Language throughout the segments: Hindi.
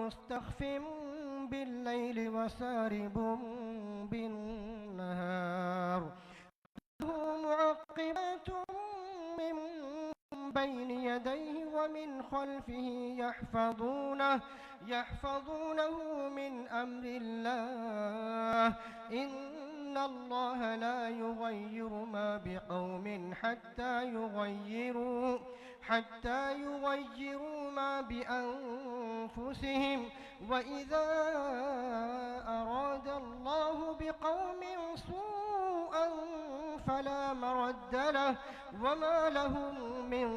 मुस्तख्फ़ बिल्लैल वसारिब बिन्नहार मुअक़्क़िबात मिन बैन यदैहि व मिन खल्फ़िहि यहफ़ज़ूनहु मिन अम्रिल्लाह इन्नल्लाह ला युग़य्यिरु मा बिक़ौमिन हत्ता युग़य्यिरू मा बिअन्फुसिहिम व इज़ा अरादल्लाहु बिक़ौमिन सूअन फला मरद्द लहु व मा लहुम मिन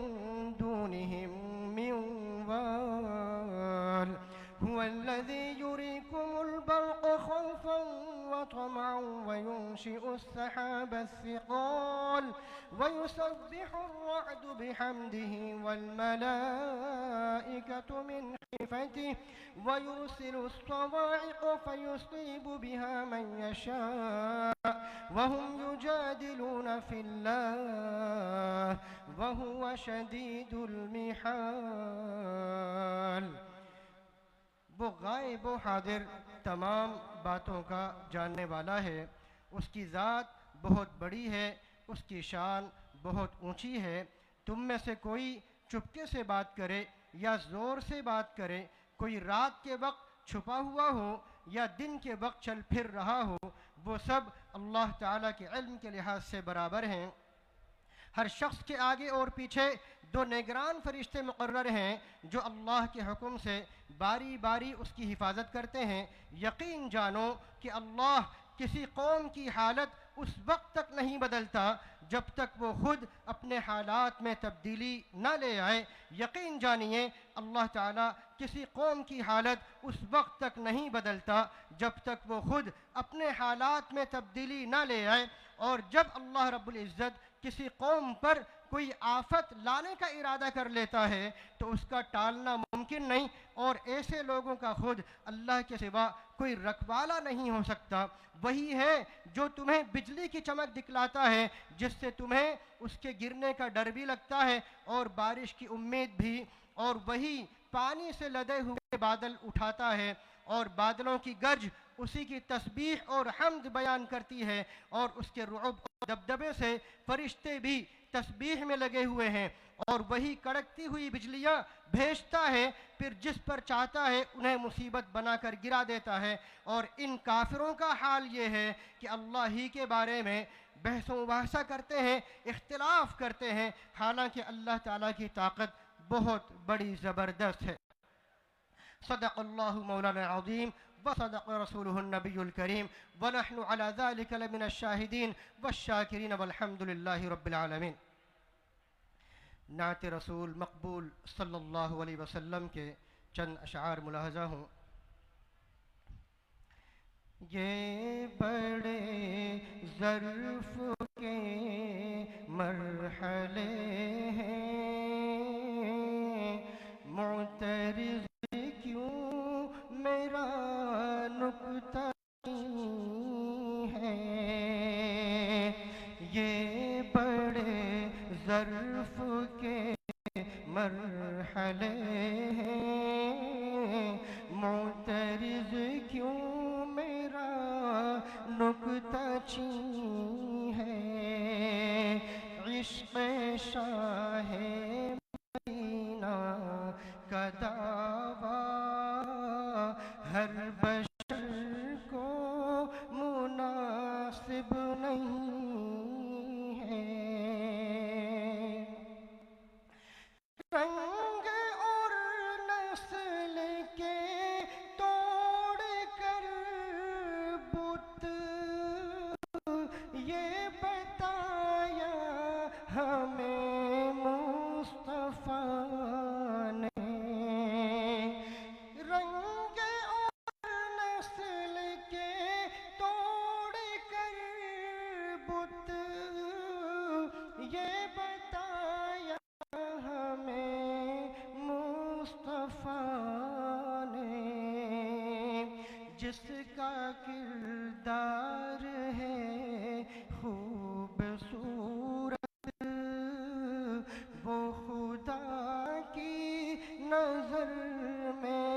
दूनिहिम मिन वाल हुवल्लज़ी युरीकुमुल बर्क़ खौफ़न व तमअन व युनशिउ अस्सहाब अस्सिक़ाल व युसब्बिहु अर्रअदु बिहम्दिहि वल मलाइकतु मिन खिफ़तिहि व युरसिलु अस्सवाइक़ फयुसीबु बिहा मन यशाअ व हुम युजादिलून फिल्लाह व हुव शदीदुल मिहाल। वो गायब व हाजिर तमाम बातों का जानने वाला है। उसकी ज़ात बहुत बड़ी है, उसकी शान बहुत ऊंची है। तुम में से कोई चुपके से बात करे या ज़ोर से बात करे, कोई रात के वक्त छुपा हुआ हो या दिन के वक्त चल फिर रहा हो, वो सब अल्लाह ताला के इल्म के लिहाज से बराबर हैं। हर शख्स के आगे और पीछे दो निगरान फरिश्ते मुकर्रर हैं जो अल्लाह के हुक्म से बारी बारी उसकी हिफाजत करते हैं। यकीन जानो कि अल्लाह किसी कौम की हालत उस वक्त तक नहीं बदलता जब तक वो खुद अपने हालात में तब्दीली न ले आए। यकीन जानिए अल्लाह ताला किसी कौम की हालत उस वक्त तक नहीं बदलता जब तक वो खुद अपने हालात में तब्दीली न ले आए। और जब अल्लाह रब्बुल इज़्ज़त किसी कौम पर कोई आफत लाने का इरादा कर लेता है तो उसका टालना मुमकिन नहीं, और ऐसे लोगों का खुद अल्लाह के सिवा कोई रखवाला नहीं हो सकता। वही है जो तुम्हें बिजली की चमक दिखलाता है जिससे तुम्हें उसके गिरने का डर भी लगता है और बारिश की उम्मीद भी, और वही पानी से लदे हुए बादल उठाता है और बादलों की गर्ज उसी की तस्बीह और हम्द बयान करती है, और उसके रुअब दबदबे से फरिश्ते भी तस्बीह में लगे हुए हैं। और वही कड़कती हुई बिजलियां भेजता है, फिर जिस पर चाहता है उन्हें मुसीबत बनाकर गिरा देता है। और इन काफिरों का हाल ये है कि अल्लाह ही के बारे में बहस मुबाहसा करते हैं, इख्तिलाफ करते हैं, हालांकि अल्लाह ताला की ताकत बहुत बड़ी ज़बरदस्त है। सदक़ल्लाहु मौलाना अज़ीम व सदक़ रसूलुहुन नबियुल करीम व नहनु अला ज़ालिका लमिनश शाहिदीन वश्शाकिरीन वल्हम्दुलिल्लाहि रब्बिल आलमीन। नात रसूल मकबूल सल्लल्लाहु अलैहि वसल्लम के चंद अशआर मुलाहज़ा हूँ। ये बड़े ज़र्फ़ के मरहले हैं, मुअतरिज़ क्यों मेरा नुक्ता है। ये बड़े ज़र्फ़ के मरहले हैं, मुअतरिज़ क्यों मेरा नुक्ता चीं है। इश्क़ शाहे मदीना का दावा हर बशर को मुनासिब नहीं है। रंग और नस्ल के तोड़ कर बुत ये बताया हमें मुस्तफ़ा ने। रंग और नस्ल के तोड़ कर बुत ये बताया हमें मुस्तफ़ा ने। जिसका किरदार है खूबसूरत वो खुदा की नज़र में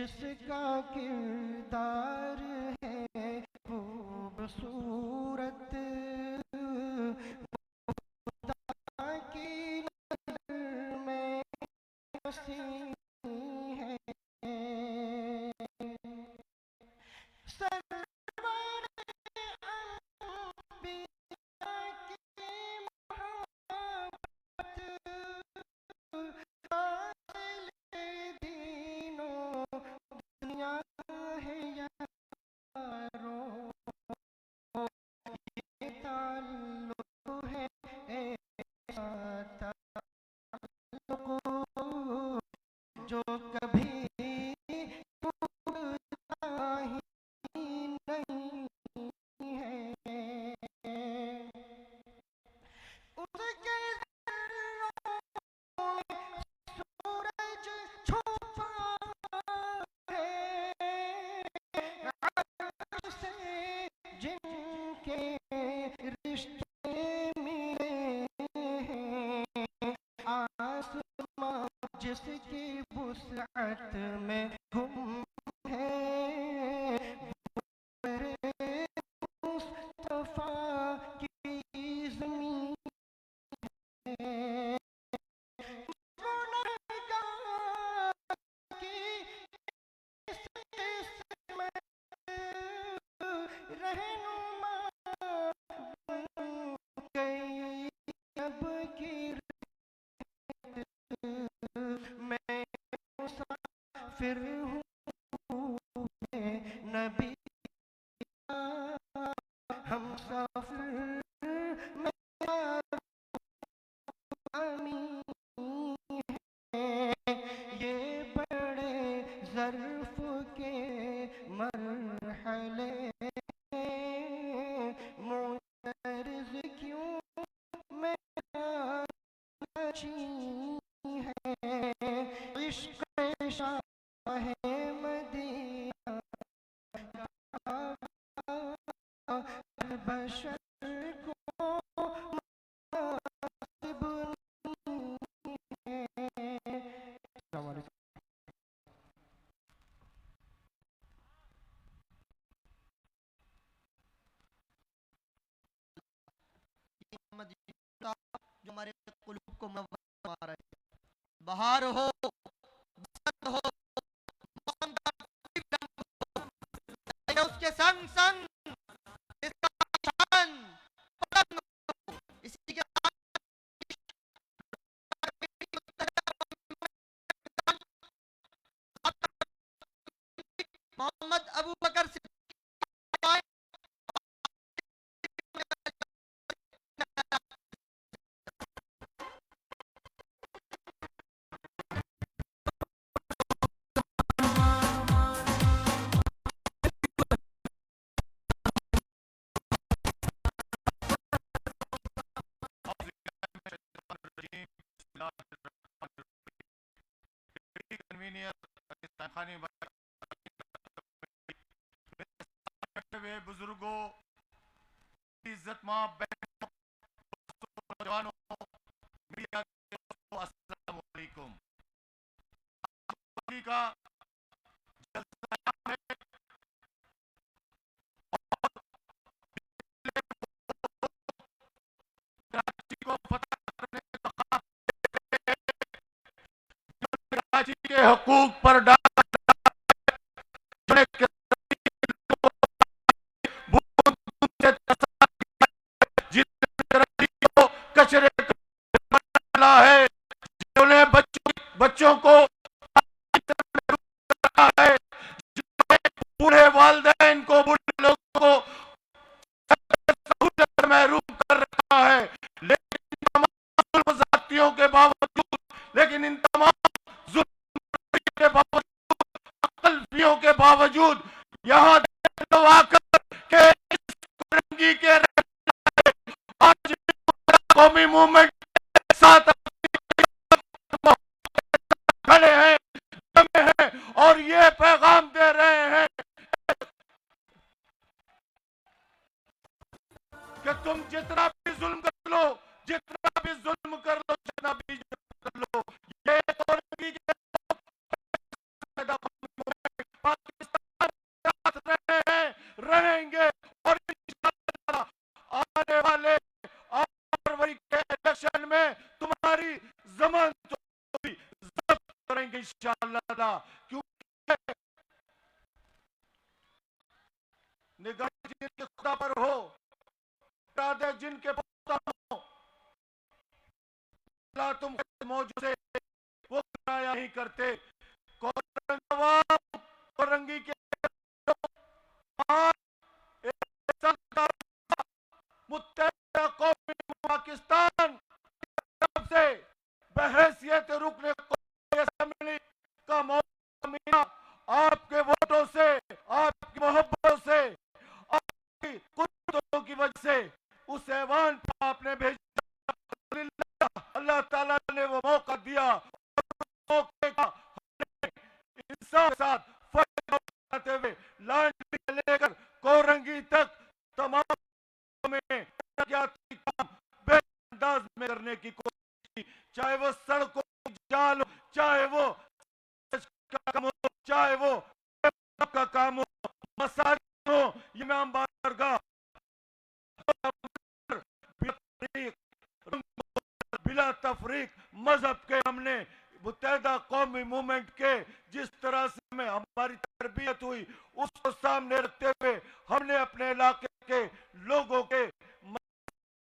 जिसका किरदार है खूबसूरत, खुदा की नज़र में हंसी है। सरवर अंबिया की मोहब्बत, कातिल दीनों दुनिया है यारो, ये ताल्लुक है ऐसा ताल्लुक जो कभी टूटता ही नहीं है। उसके ज़र्रों में सूरज छुपा है, अर्श से जिनके रिश्ते मिले हैं, आसमां जिसकी वुसअत में गुम है, मेरे मुस्तफा की ज़मीं है। गुनहगार की इस किस्मत रहनुमा बन गई अब की मैं मुसाफिर हूँ नबी का हमसफर, मेरा अमीन है। ये बड़े ज़र्फ़ के मरहले मुअर्रिज़ क्यों मेरा नशीं है। इश्क़ शाह मदीना हर बशर को मुनासिब नहीं है। अस्सलाम वालेकुम। जो हमारे कुलूब को मुनव्वर फरमा रहे हैं। बहार हो, बसंत हो, मौसम का कोई भी रंग हो, या उसके संग संग इसका शान पलंग हो। इसी के साथ मोहम्मद अबू बकर सिद्दीक़ बुजुर्गों, इज्जत मां बहनों, नौजवानों, मीडिया के दोस्तों, अस्सलाम वालेकुम। का जलसा है कराची को फतह करने का कराची के हकूक पर कचरे है, जिन्होंने बच्चों को है, बूढ़े वालिदैन को, बूढ़े लोगों को सहूलत महरूम कर रखा है। लेकिन तमाम ज़ातियों के बावजूद, लेकिन इन तमाम जुल्म के बावजूद, अक़लफियों के बावजूद यहाँ आकर के रंगी के आज कौमी मूवमेंट के साथ खड़े हैं, जमे हैं और ये पैगाम दे रहे हैं कि तुम जितना भी जुल्म कर लो, जितना भी जुल्म कर लो, जितना भी जुल्म कर लो, ये तो जमान तो भी जब्त करेंगे इंशाअल्लाह, क्योंकि निगाह जिनके खुदा पर हो, इरादे जिनके पुख्ता हो, अल्लाह तुम मौजूद से वो कराया नहीं करते। कोरंगी के मुत्तहिदा कौमी पाकिस्तान से बहैसियत रुकने असेंबली का मौका मिला, आपके वोटों से, आपकी मोहब्बतों से, आपकी कुर्बानियों की वजह से उस ऐवान पर आपने भेजा। अल्लाह ताला ने वो मौका दिया, मौके का इंसान के साथ फायदा उठाते हुए लांडी से लेकर कोरंगी तक तमाम में काम बेअंदाज में करने की कोशिश की, चाहे वो सड़कों की जाल हो, चाहे वो का काम हो, चाहे वो का काम हो, मसाजिद हो, इमाम बारगाह, बिला तफरीक मजहब के हमने मुत्तहिदा कौमी मूवमेंट के जिस तरह से हमें हमारी तरबियत हुई उसको सामने रखते हुए हमने अपने इलाके के लोगों के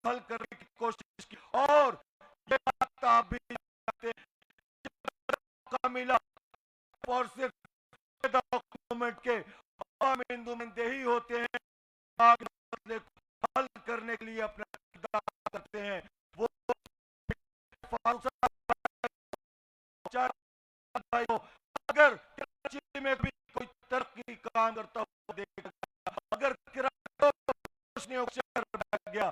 हल करने की कोशिश की। और ये बात आप भी जानते हैं, मिला और सिर्फ मूवमेंट के नुमाइंदे ही होते हैं मसले को हल करने के लिए अपना इक़दाम करते हैं। वो अगर कराची में भी कोई तरक्की काम करता हुआ देखेगा, अगर गया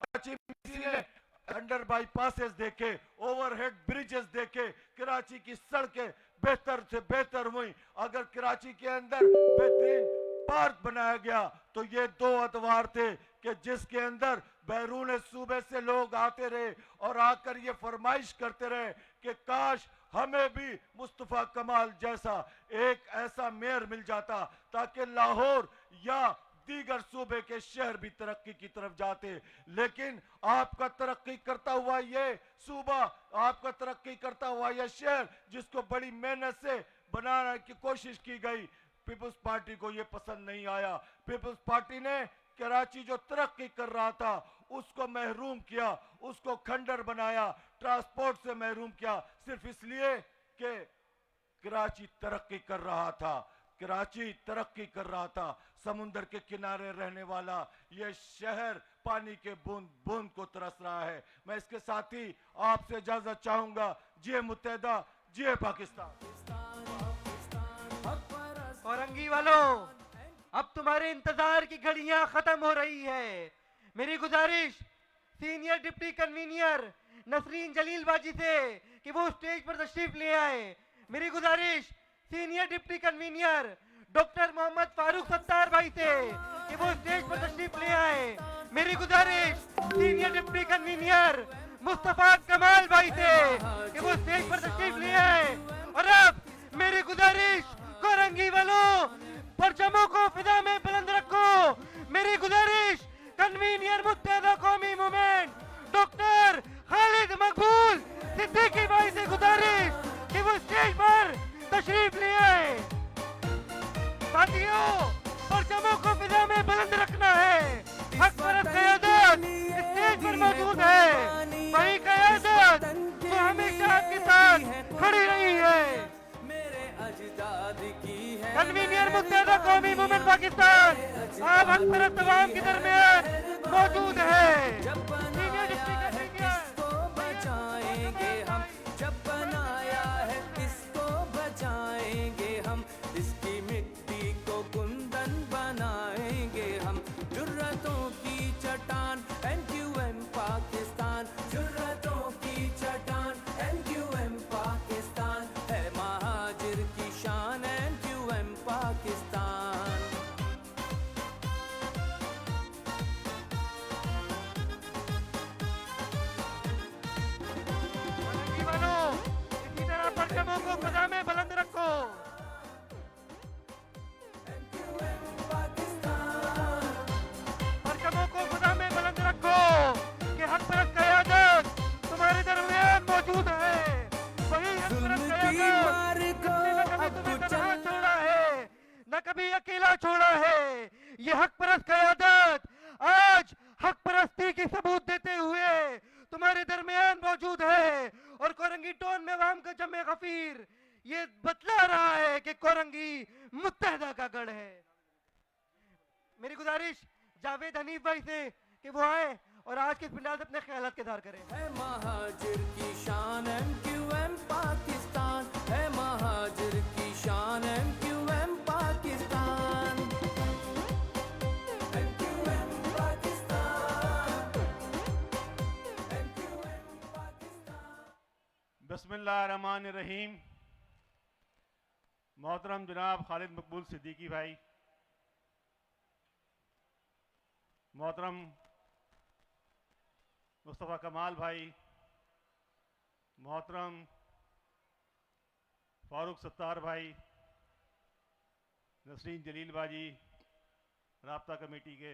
कराची में अंडर बाईपासेस देखे, ओवरहेड ब्रिजेस देखे, कराची की सड़कें बेहतर से बेहतर हुई, अगर कराची के अंदर बेहतरीन पार्क बनाया गया, तो ये दो अतवार थे कि जिसके अंदर बैरून सूबे से लोग आते रहे और आकर ये फरमाइश करते रहे कि काश हमें भी मुस्तफा कमाल जैसा एक ऐसा मेयर मिल जाता ताकि लाहौर या दीगर सूबे के शहर भी तरक्की की तरफ जाते। लेकिन आपका तरक्की करता हुआ ये सूबा, आपका तरक्की करता हुआ ये शहर जिसको बड़ी मेहनत से बनाने की कोशिश की गई, पीपल्स पार्टी को ये पसंद नहीं आया। पीपल्स पार्टी ने कराची जो तरक्की कर रहा था उसको महरूम किया, उसको खंडर बनाया, ट्रांसपोर्ट से महरूम किया, सिर्फ इसलिए कि कराची तरक्की कर रहा था। कराची तरक्की कर रहा था, समुंदर के किनारे रहने वाला ये शहर पानी के बूंद बूंद को तरस रहा है। मैं इसके साथ ही आपसे इजाजत चाहूंगा। जिये मुत्तहिदा, जिये पाकिस्तान। औरंगी वालों, अब तुम्हारे इंतजार की घड़ियां खत्म हो रही है। मेरी गुजारिश सीनियर डिप्टी कन्वीनर नसरीन जलील बाजी से कि वो स्टेज पर तशरीफ ले आए। मेरी गुजारिश senior deputy convener doctor Mohammad Farooq Sattar भाई से कि वो स्टेज पर तशरीफ ले आए। मेरी गुजारिश सीनियर डिप्टी कन्वीनर मुस्तफा कमाल भाई से कि वो स्टेज पर तशरीफ ले आए। और अब मेरी गुजारिश कोरंगी वालों, परचमों को फिजा में बुलंद रखो। मेरी गुजारिश कन्वीनर मुत्तहिदा कौमी मूवमेंट डॉक्टर खालिद मकबूल सिद्दीकी भाई से गुजारिश कि वो स्टेज पर तशरीफ ले आए। साथियों, परचमों को फिजा में बुलंद रखना है। हक परस्त क़यादत स्टेज पर मौजूद है। वही क़यादत जो हमेशा आपके साथ खड़ी रही है। कन्वीनर मुत्तहिदा कौमी मूवमेंट पाकिस्तान आप हक परस्त तमाम के दरमियान मौजूद है। सीनियर डिप्टी कन्वीनर बचाएंगे हम, जब बनाया है किसको बचाएंगे हम, इसकी मिट्टी को कुंदन बनाएंगे हम। जुर्रतों की चट्टान NQM पाकिस्तान, जुर्रतों की चट्टान NQM पाकिस्तान है, महाजिर की शान NQM पाकिस्तान। ये हक परस्त क़यादत आज हक परस्ती की सबूत देते हुए तुम्हारे दरमियान मौजूद है और कोरंगी टोन में अवाम का जमे गफीर ये बतला रहा है कि कोरंगी मुत्तहदा का गढ़ है। मेरी गुजारिश जावेद हनीफ भाई से कि वो आए और आज के इस पंडाल से अपने ख्यालात के इज़हार करें। है महाजिर की शान MQM पाकिस्तान, है महाजिर की शान MQM Pakistan, MQM Pakistan, MQM Pakistan. बिस्मिल्लाहिर्रहमानिर्रहीम। मोहतरम जनाब खालिद मकबूल सिद्दीकी भाई, मोहतरम मुस्तफ़ा कमाल भाई, मोहतरम फारूक सत्तार भाई, नसरीन जलील बाजी, राब्ता कमेटी के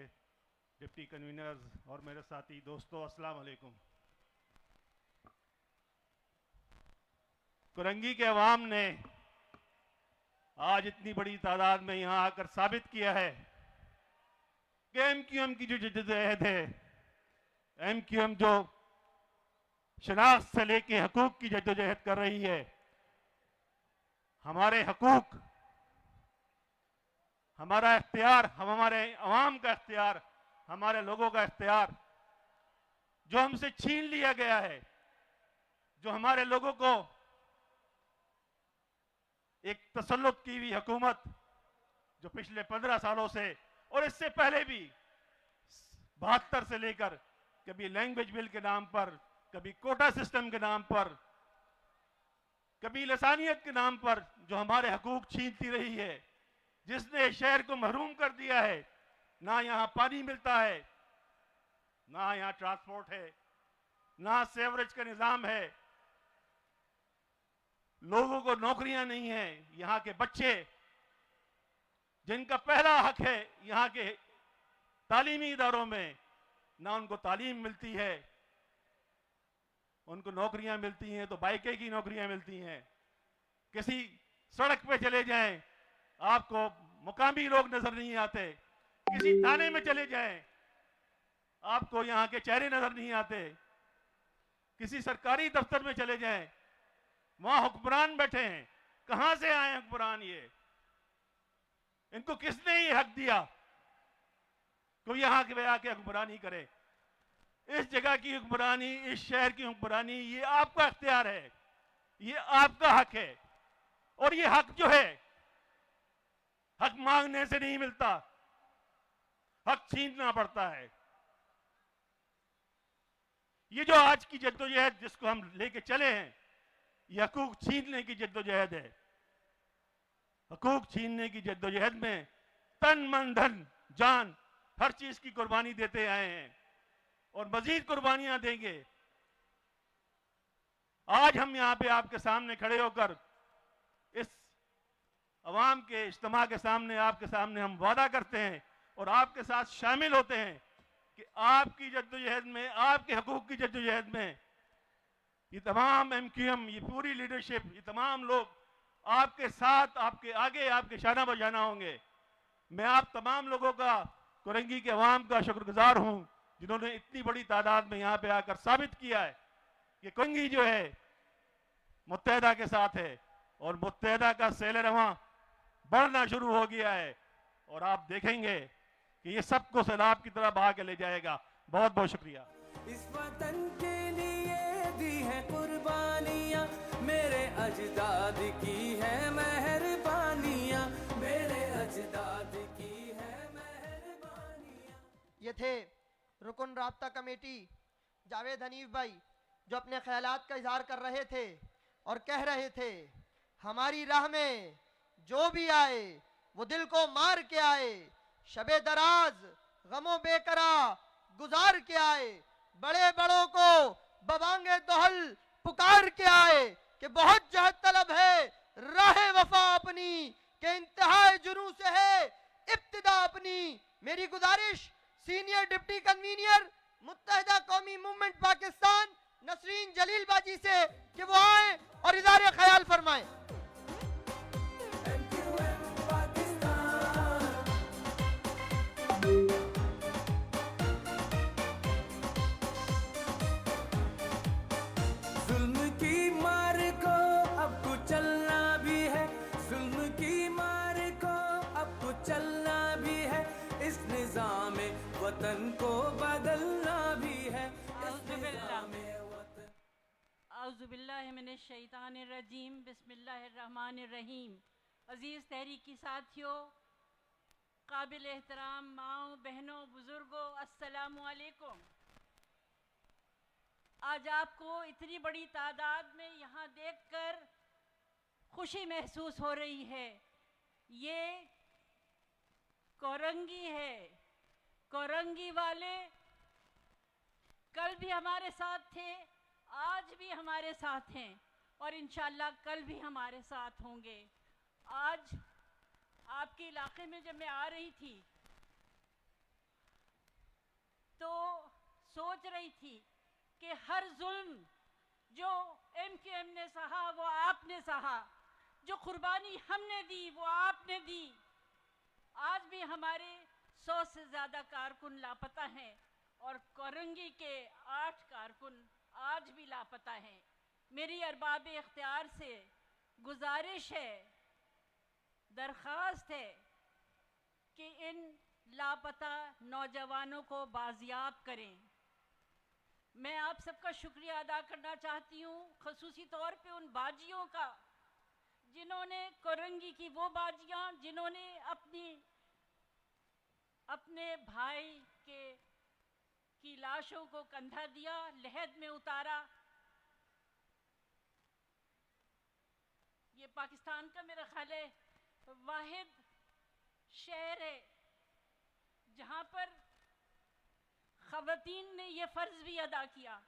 डिप्टी कन्वीनर्स और मेरे साथी दोस्तों, अस्सलाम वालेकुम। कोरंगी के अवाम ने आज इतनी बड़ी तादाद में यहां आकर साबित किया है कि MQM की जो जद्दोजहद है, MQM जो शनाख्त से लेके हकूक की जद्दोजहद कर रही है, हमारे हकूक, हमारा इख्तियार, हमारे अवाम का इख्तियार, हमारे लोगों का इख्तियार जो हमसे छीन लिया गया है, जो हमारे लोगों को एक तसल्लुत की हुई हुकूमत जो पिछले 15 सालों से और इससे पहले भी 72 से लेकर कभी लैंग्वेज बिल के नाम पर, कभी कोटा सिस्टम के नाम पर, कभी लसानियत के नाम पर जो हमारे हकूक छीनती रही है, जिसने शहर को महरूम कर दिया है। ना यहां पानी मिलता है, ना यहां ट्रांसपोर्ट है, ना सेवरेज का निजाम है, लोगों को नौकरियां नहीं है। यहां के बच्चे जिनका पहला हक है यहां के तालीमी इदारों में, ना उनको तालीम मिलती है, उनको नौकरियां मिलती हैं तो बाइके की नौकरियां मिलती हैं। किसी सड़क पे चले जाएं आपको मुकामी लोग नजर नहीं आते, किसी थाने में चले जाएं आपको यहां के चेहरे नजर नहीं आते, किसी सरकारी दफ्तर में चले जाएं वहां हुक्मरान बैठे हैं। कहां से आए हुक्मरान? ये इनको किसने ये हक दिया कोई यहां के आके हुक्मरानी करे? इस जगह की हुक्मरानी, इस शहर की हुक्मरानी, ये आपका इख्तियार है, ये आपका हक है। और ये हक जो है, हक मांगने से नहीं मिलता, हक छीनना पड़ता है। ये जो आज की जद्दोजहद जिसको हम लेके चले हैं, ये हकूक छीनने की जद्दोजहद है। हकूक छीनने की जद्दोजहद में तन मन धन जान हर चीज की कुर्बानी देते आए हैं और मजीद कुर्बानियां देंगे। आज हम यहां पे आपके सामने खड़े होकर इस अवाम के इज्तिमा के सामने, आपके सामने हम वादा करते हैं और आपके साथ शामिल होते हैं कि आपकी जद्दोजहद में, आपके हकूक की जद्दोजहद में ये तमाम MQM, ये पूरी लीडरशिप, ये तमाम लोग आपके साथ, आपके आगे, आपके शाना बजाना होंगे। मैं आप तमाम लोगों का, कोरंगी के अवाम का शुक्रगुजार हूं जिन्होंने इतनी बड़ी तादाद में यहां पे आकर साबित किया है कि कोरंगी जो है मुत्तहदा के साथ है और मुत्तहदा का सैल रवां बढ़ना शुरू हो गया है और आप देखेंगे कि ये सबको सैलाब की तरह बहा के ले जाएगा। बहुत बहुत शुक्रिया। इस वतन के लिए दी है कुर्बानियां, मेरे अजदाद की है मेहरबानियां, मेरे अजदाद की है मेहरबानियां। ये थे रुकन राब्ता कमेटी जावेद हनीफ भाई जो अपने ख्यालात का इजहार कर रहे थे और कह रहे थे, हमारी राह में जो भी आए वो दिल को मार के आए, शबे दराज गमों बेकरा गुजार के आए, बड़े बड़ों को बबांगे दोहल पुकार के आए कि बहुत जहद तलब है राह वफा अपनी, के इंतहाए जुनू से है इब्तिदा अपनी। मेरी गुजारिश सीनियर डिप्टी कन्वीनियर मुत्तहिदा कौमी मूवमेंट पाकिस्तान नसरीन जलील बाजी से कि वो आए और इज़हार ख्याल फरमाएं। MQM पाकिस्तान, वतन को बदलना भी है। इस निज़ाम वतन औज़ुबिल्लाहिमिनश्शैतानिर्रजीम बिस्मिल्लाहिर्रहमानिर्रहीम। अज़ीज़ तहरीकी साथियों, काबिल एहतराम माओ, बहनों, बुज़ुर्गों, अस्सलामु अलैकुम। आज आपको इतनी बड़ी तादाद में यहाँ देखकर खुशी महसूस हो रही है। ये कोरंगी है। कोरंगी वाले कल भी हमारे साथ थे, आज भी हमारे साथ हैं और इंशाअल्लाह कल भी हमारे साथ होंगे। आज आपके इलाके में जब मैं आ रही थी तो सोच रही थी कि हर जुल्म जो MQM ने सहा वो आपने सहा, जो कुर्बानी हमने दी वो आपने दी। आज भी हमारे 100 से ज़्यादा कारकुन लापता हैं और कोरंगी के 8 कारकुन आज भी लापता हैं। मेरी अरबाब इख्तियार से गुजारिश है, दरख्वास्त है कि इन लापता नौजवानों को बाजियाब करें। मैं आप सबका शुक्रिया अदा करना चाहती हूँ, ख़ुसूसी तौर पे उन बाजियों का जिन्होंने कोरंगी की, वो बाजियाँ जिन्होंने अपने भाई की लाशों को कंधा दिया, लहद में उतारा। ये पाकिस्तान का मेरा ख्याल है वाहिद शहर है जहाँ पर ख़वातीन ने ये फ़र्ज़ भी अदा किया।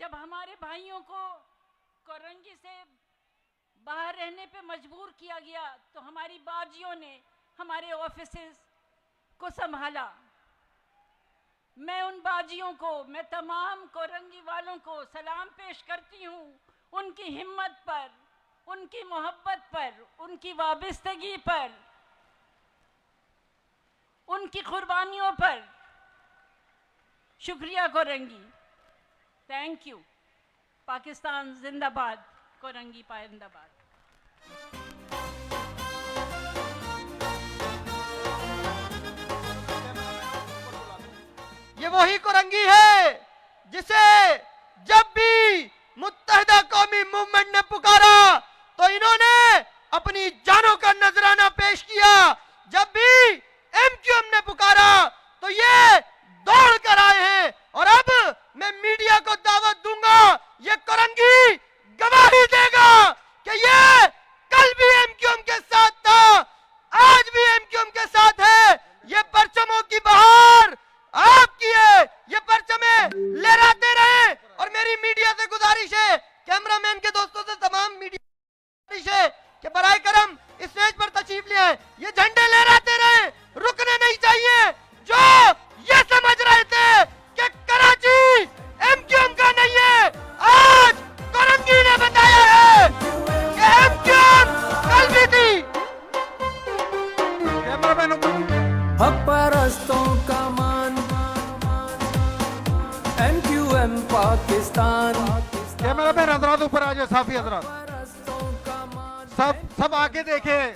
जब हमारे भाइयों को कोरंगी से बाहर रहने पे मजबूर किया गया तो हमारी बाजियों ने हमारे ऑफिसेस को संभाला। मैं उन बाजियों को, मैं तमाम कोरंगी वालों को सलाम पेश करती हूँ, उनकी हिम्मत पर, उनकी मोहब्बत पर, उनकी वाबस्तगी पर, उनकी कुर्बानियों पर। शुक्रिया कोरंगी, थैंक यू। पाकिस्तान जिंदाबाद, कोरंगी पाइंदाबाद। ये वही कोरंगी है जिसे जब भी मुत्तहिदा कौमी मूवमेंट ने पुकारा तो इन्होंने अपनी जानों का नजराना पेश किया। जब भी MQM ने पुकारा तो ये दौड़ कर आए हैं। और अब मैं मीडिया को दावत दूंगा, ये कोरंगी गवाही देगा कि ये कल भी MQM के साथ था, आज भी MQM के साथ है। ये परचमों की बहार आपकी है, ये परचमे लहराते रहे। और मेरी मीडिया से गुजारिश है, कैमरामैन के दोस्तों से, तमाम मीडिया से गुजारिश है कि बराए करम इस स्टेज पर तशरीफ ले आए। ये झंडे लहराते रहे, रुकने नहीं चाहिए। जो ये समझ रहे थे कि कराची MQM का नहीं है, आज कोरंगी ने बताया है कि MQM कल भी थी। हक परस्तों का मान, MQM पाकिस्तान। कैमरामैन हजरात ऊपर आ जाए, साफी हजरात सब आगे देखे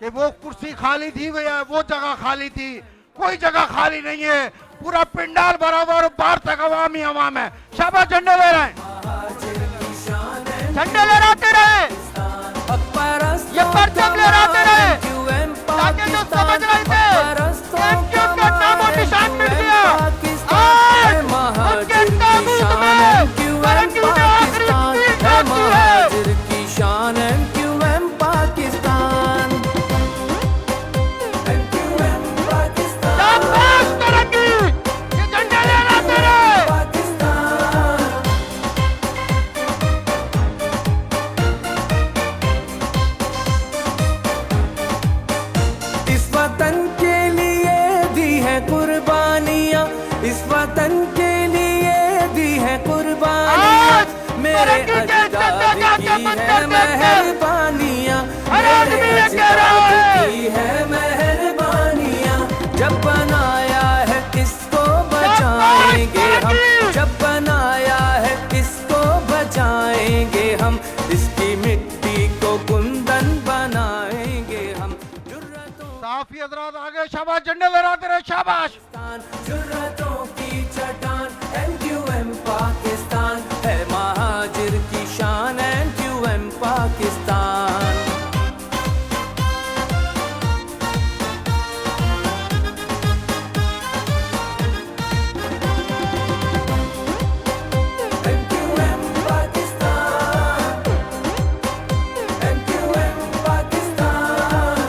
कि वो कुर्सी खाली थी या वो जगह खाली थी। कोई जगह खाली नहीं है, पूरा पिंडाल बराबर, बाहर तक अवाम ही अवाम है। शाबाश, झंडे ले रहे हैं, झंडे लहराते रहे, ये परचम लहराते रहे, ताकि जो समझ रहे थे MQM का नामो निशान मिट गया, आज उनके ताबूत में कोरंगी ने आखिरी तीर डाली है। की शान MQM पाकिस्तान, MQM पाकिस्तान, शाबाश कोरंगी, ये झंडे लहराते रहे। पाकिस्तान। इस वतन के लिए दी है कुर्बानियाँ, इस वतन के लिए दी है कुर्बानियाँ। मेरे अजदाद की है मेहरबानियाँ, मेरे अजदाद की है मेहरबानियाँ। जब बनाया है इसको बचाएंगे हम, जब बनाया है इसको बचाएंगे। हजरात आगे, शाबाश, झंडे लहराते रहे, शाबाश। जुर्रतों की चट्टान MQM पाकिस्तान है, महाजिर की शान MQM Pakistan. MQM Pakistan, MQM Pakistan.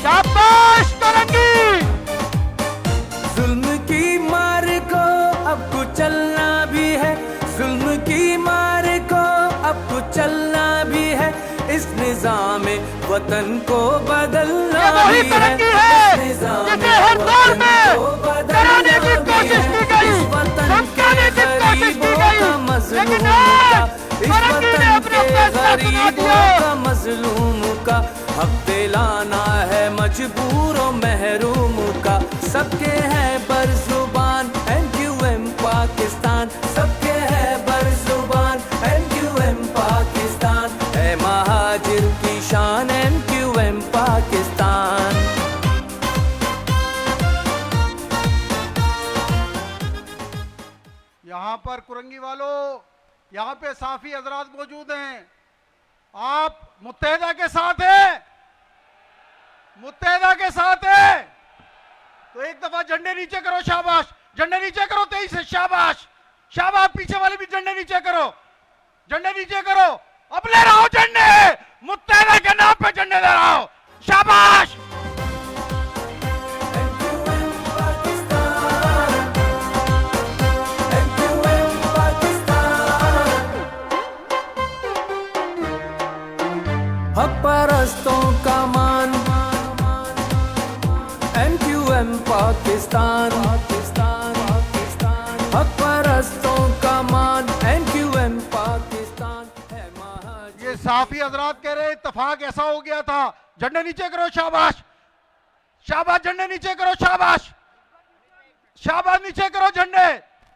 शाबाश कोरंगी। जुल्म की मार को अब कुचलना भी है, जुल्म की मार को अब कुचलना भी है, इस निजाम वतन को बदलना भी है, इस निजाम वतन को बदलना भी है, इस वतन के गरीबों का मजलूमों का, इस वतन के गरीबों का मजलूमों का हक दिलाना है मजबूरों महरूमों का। सबके है बरजुबान MQM पाकिस्तान, सबके है बरजुबान MQM पाकिस्तान है, महाजिर की शान MQM पाकिस्तान। यहाँ पर कुरंगी वालों, यहाँ पे साफी हजरात मौजूद हैं। आप मुत्तहिदा के साथ हैं, मुत्तहिदा के साथ है, तो एक दफा झंडे नीचे करो, शाबाश, झंडे नीचे करो, 23 से, शाबाश, शाबाश, पीछे वाले भी झंडे नीचे करो, झंडे नीचे करो, अब ले रहा हो झंडे, मुत्तहिदा के नाम पे झंडे ले रहा हो, शाबाश। MQM Pakistan, MQM Pakistan. हक परस्तों का मान MQM पाकिस्तान, हक परस्तों का मान MQM पाकिस्तान है, महाजिर। ये साफी हजरात कह रहे इत्तेफाक ऐसा हो गया था, झंडे नीचे करो, शाबाश, शाबाश, झंडे नीचे करो, शाबाश, शाबाश, नीचे करो झंडे,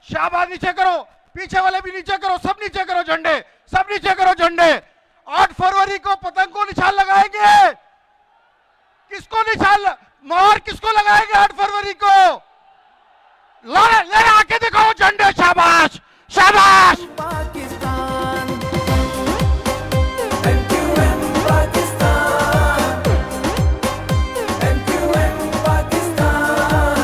शाबाश, नीचे करो, पीछे वाले भी नीचे करो, सब नीचे करो झंडे, सब नीचे करो झंडे। 8 फरवरी को पतंग को निशान लगाएंगे, किसको निशान, मोहर किसको लगाएंगे 8 फरवरी को? ले आके दिखाओ झंडे, शाबाश, शाबाश। Pakistan MQM Pakistan, MQM Pakistan.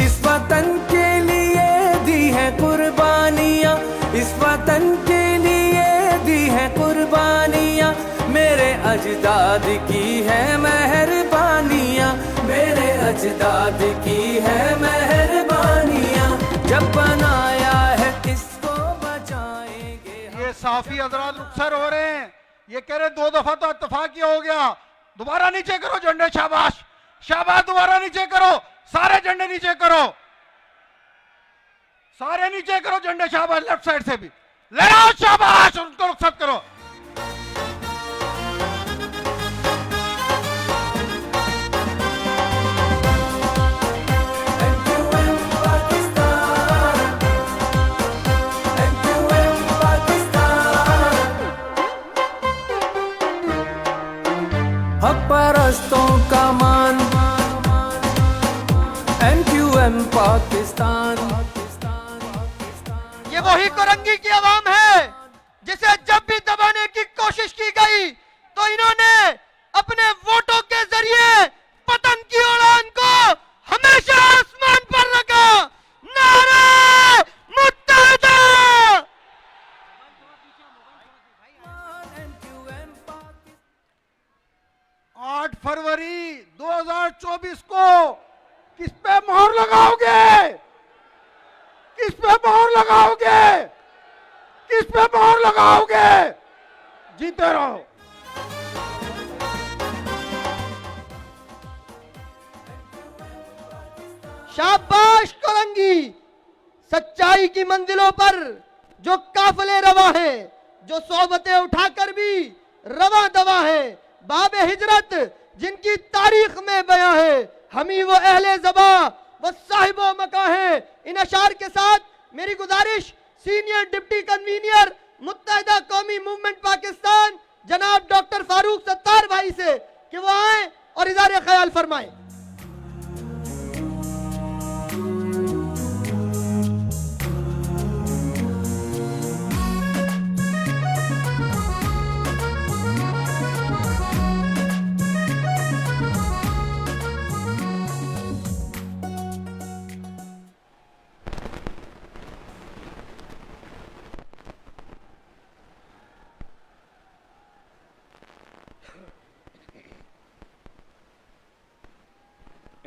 इस वतन के लिए दी है कुर्बानियां, इस वतन के लिए दी है कुर्बानियां, मेरे अजदाद की है मेहरबानियां, मेरे अजदाद की है मेहरबानियां, जब बनाया है इसको बचाएंगे। ये साफी हजरात रुखसर हो रहे हैं, ये कह रहे 2 दफा तो इत्तेफाक ही हो गया, दोबारा नीचे करो झंडे, शाबाश, शाबाश, दोबारा नीचे करो, सारे झंडे नीचे करो, सारे नीचे करो झंडे, शाबाश, लेफ्ट साइड से भी ले आओ, शाबाश, उनको रुखसत करो। MQM Pakistan, MQM Pakistan. हक परस्तों का मान MQM पाकिस्तान। ये वही कोरंगी की आवाम है जिसे जब भी दबाने की कोशिश की गई तो इन्होंने अपने वोटों के जरिए पतंग की उड़ान को हमेशा आसमान पर रखा। नारे मुत्तहिदा। 8 फरवरी 2024 को किस पे मोहर लगाओगे, किस पे मोहर लगाओगे, किस पे मोहर लगाओगे? जीते रहो। शाबाश कोरंगी, सच्चाई की मंजिलों पर जो काफिले रवा हैं, जो सोबतें उठाकर भी रवा दवा है, बाबे हिजरत जिनकी तारीख में बयां है, हम ही वो अहले ज़बा व साहिब मका है। इन अशार के साथ मेरी गुजारिश सीनियर डिप्टी कन्वीनियर मुत्तहिदा कौमी मूवमेंट पाकिस्तान जनाब डॉक्टर फारूक सत्तार भाई से कि वो आए और इज़हार ख्याल फरमाएं।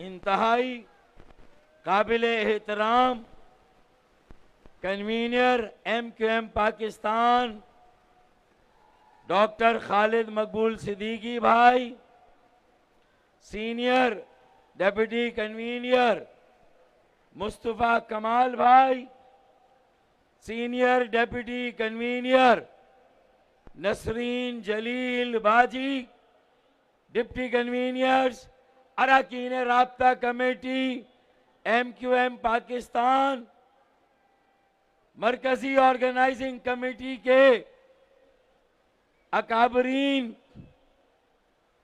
इंतहाई काबिल एहतराम convener MQM Pakistan doctor Khalid मकबूल सिद्दीकी भाई, सीनियर डिप्टी कन्वीनर मुस्तफ़ा कमाल भाई, सीनियर डिप्टी कन्वीनर नसरीन जलील बाजी, डिप्टी कन्वीनर्स अरकान राब्ता कमेटी MQM पाकिस्तान, मरकजी ऑर्गेनाइजिंग कमेटी के अकाबरीन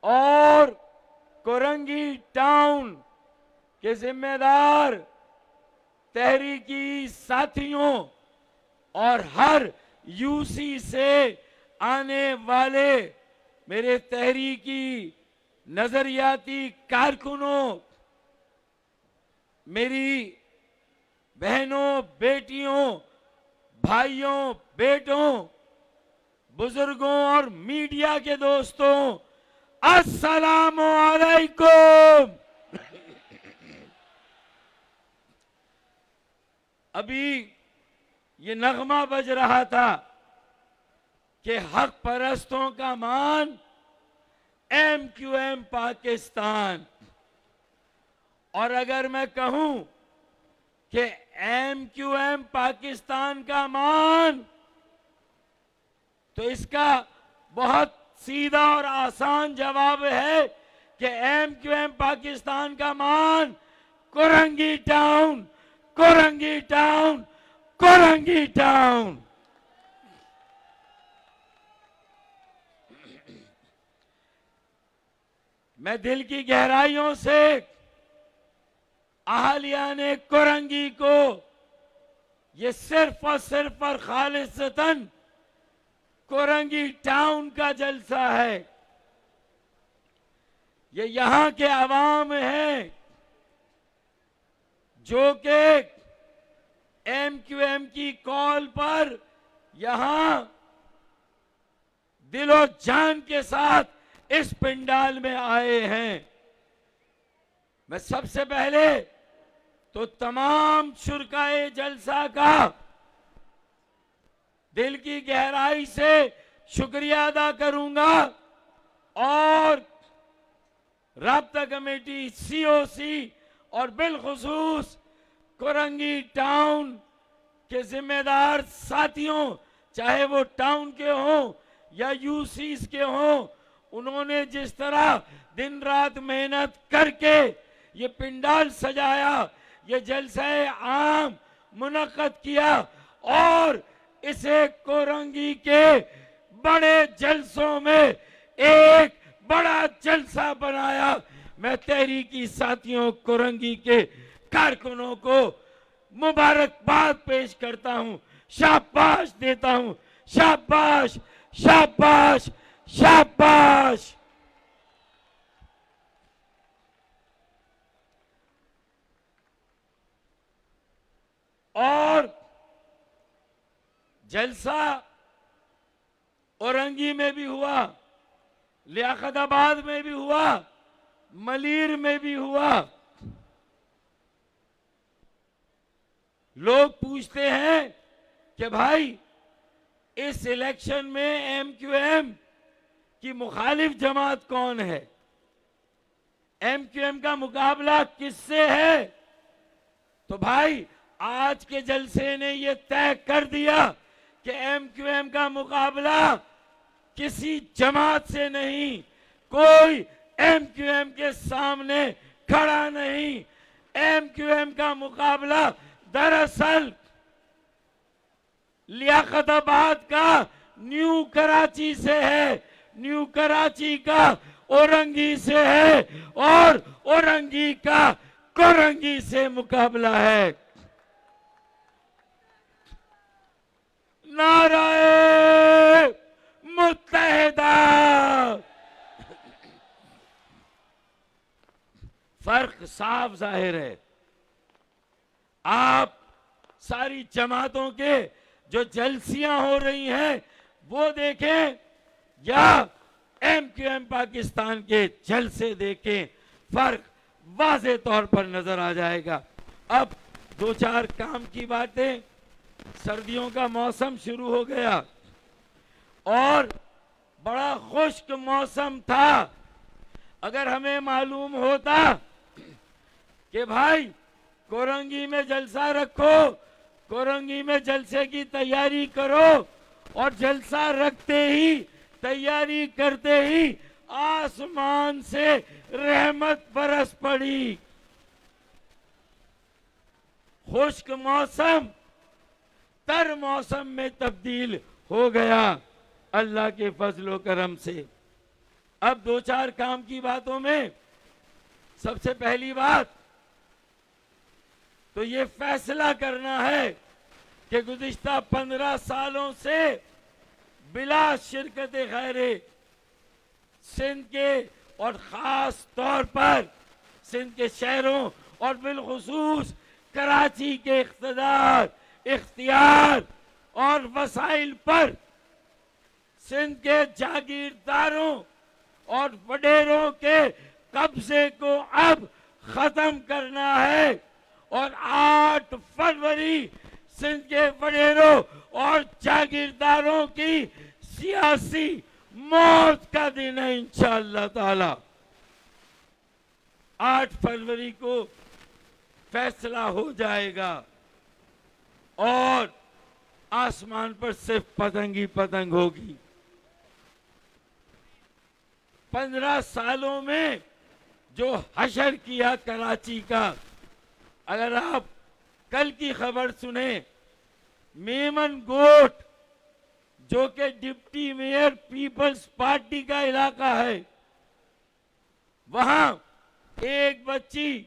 और कोरंगी टाउन के जिम्मेदार तहरीकी साथियों और हर यूसी से आने वाले मेरे तहरीकी नजरियाती कारकुनों, मेरी बहनों, बेटियों, भाइयों, बेटों, बुजुर्गों और मीडिया के दोस्तों, अस्सलामु अलैकुम। अभी ये नगमा बज रहा था कि हक परस्तों का मान MQM पाकिस्तान, और अगर मैं कहूं कि MQM पाकिस्तान का मान, तो इसका बहुत सीधा और आसान जवाब है कि MQM पाकिस्तान का मान Korangi town, Korangi town, Korangi town. मैं दिल की गहराइयों से अहलियाने कोरंगी को ये सिर्फ और खालिसतन कोरंगी टाउन का जलसा है, ये यहां के अवाम हैं जो कि MQM की कॉल पर यहां दिलो जान के साथ इस पंडाल में आए हैं। मैं सबसे पहले तो तमाम शुरकाए जलसा का दिल की गहराई से शुक्रिया अदा करूंगा, और राब्ता कमेटी COC और बिलखुसूस कोरंगी टाउन के जिम्मेदार साथियों, चाहे वो टाउन के हों या यूसीस के हों, उन्होंने जिस तरह दिन रात मेहनत करके ये पिंडाल सजाया, ये जलसे आम मुनक्कद किया और इसे कोरंगी के बड़े जलसों में एक बड़ा जलसा बनाया। मैं तहरीकी साथियों कोरंगी के कारकुनों को मुबारकबाद पेश करता हूं, शाबाश देता हूं, शाबाश, शाबाश, शाबाश। और जलसा औरंगी में भी हुआ, लियाकताबाद में भी हुआ, मलीर में भी हुआ। लोग पूछते हैं कि भाई इस इलेक्शन में MQM की मुखालिफ जमात कौन है, MQM का मुकाबला किससे है? तो भाई आज के जलसे ने यह तय कर दिया कि MQM का मुकाबला किसी जमात से नहीं, कोई MQM के सामने खड़ा नहीं। एमक्यूएम का मुकाबला दरअसल लियाकताबाद का न्यू कराची से है, न्यू कराची का औरंगी से है और औरंगी का कोरंगी से मुकाबला है। नाराए मुत्तहिदा। फर्क साफ जाहिर है। आप सारी जमातों के जो जलसियां हो रही हैं वो देखें या एमक्यूएम पाकिस्तान के जलसे देखें, फर्क वाज़े तौर पर नजर आ जाएगा। अब दो चार काम की बातें। सर्दियों का मौसम शुरू हो गया और बड़ा खुश्क मौसम था। अगर हमें मालूम होता कि भाई कोरंगी में जलसा रखो, कोरंगी में जलसे की तैयारी करो, और जलसा रखते ही तैयारी करते ही आसमान से रहमत बरस पड़ी। खुश्क मौसम तर मौसम में तब्दील हो गया अल्लाह के फजलो करम से। अब दो चार काम की बातों में सबसे पहली बात तो ये फैसला करना है कि गुज़िश्ता 15 सालों से बिला शिरकत खैरे सिंध के और ख़ास तौर पर सिंध के शहरों और बिलखुसूस कराची के इख्तियार और वसाइल पर सिंध के जागीरदारों और वडेरों के कब्जे को अब खत्म करना है और 8 फरवरी सिंध के वडेरों और जागीरदारों की सियासी मौत का दिन है इंशाअल्लाह ताला। 8 फरवरी को फैसला हो जाएगा और आसमान पर सिर्फ पतंग ही पतंग होगी। 15 सालों में जो हशर किया कराची का, अगर आप कल की खबर सुने, मेमन गोट जो कि डिप्टी मेयर पीपल्स पार्टी का इलाका है, वहां एक बच्ची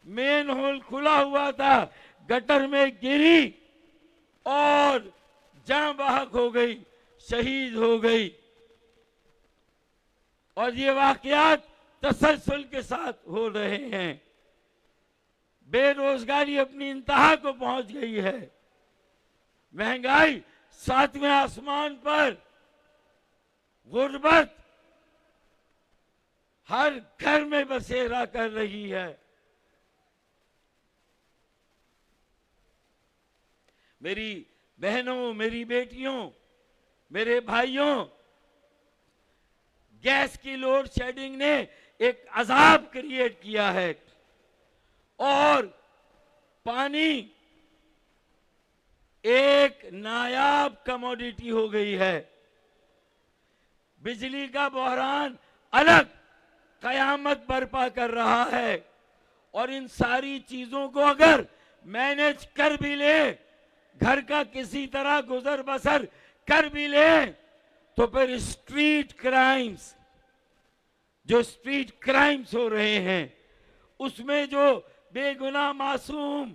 मेन होल खुला हुआ था, गटर में गिरी और जान बहक हो गई, शहीद हो गई। और ये वाकयात तसलसल के साथ हो रहे हैं। बेरोजगारी अपनी इंतहा को पहुंच गई है, महंगाई 7वें आसमान पर, गुर्बत हर घर में बसेरा कर रही है। मेरी बहनों, मेरी बेटियों, मेरे भाइयों, गैस की लोड शेडिंग ने एक अजाब क्रिएट किया है और पानी एक नायाब कमोडिटी हो गई है। बिजली का बहरान अलग कयामत बर्पा कर रहा है और इन सारी चीजों को अगर मैनेज कर भी ले, घर का किसी तरह गुजर बसर कर भी ले, तो फिर स्ट्रीट क्राइम्स, जो स्ट्रीट क्राइम्स हो रहे हैं उसमें जो बेगुनाह मासूम,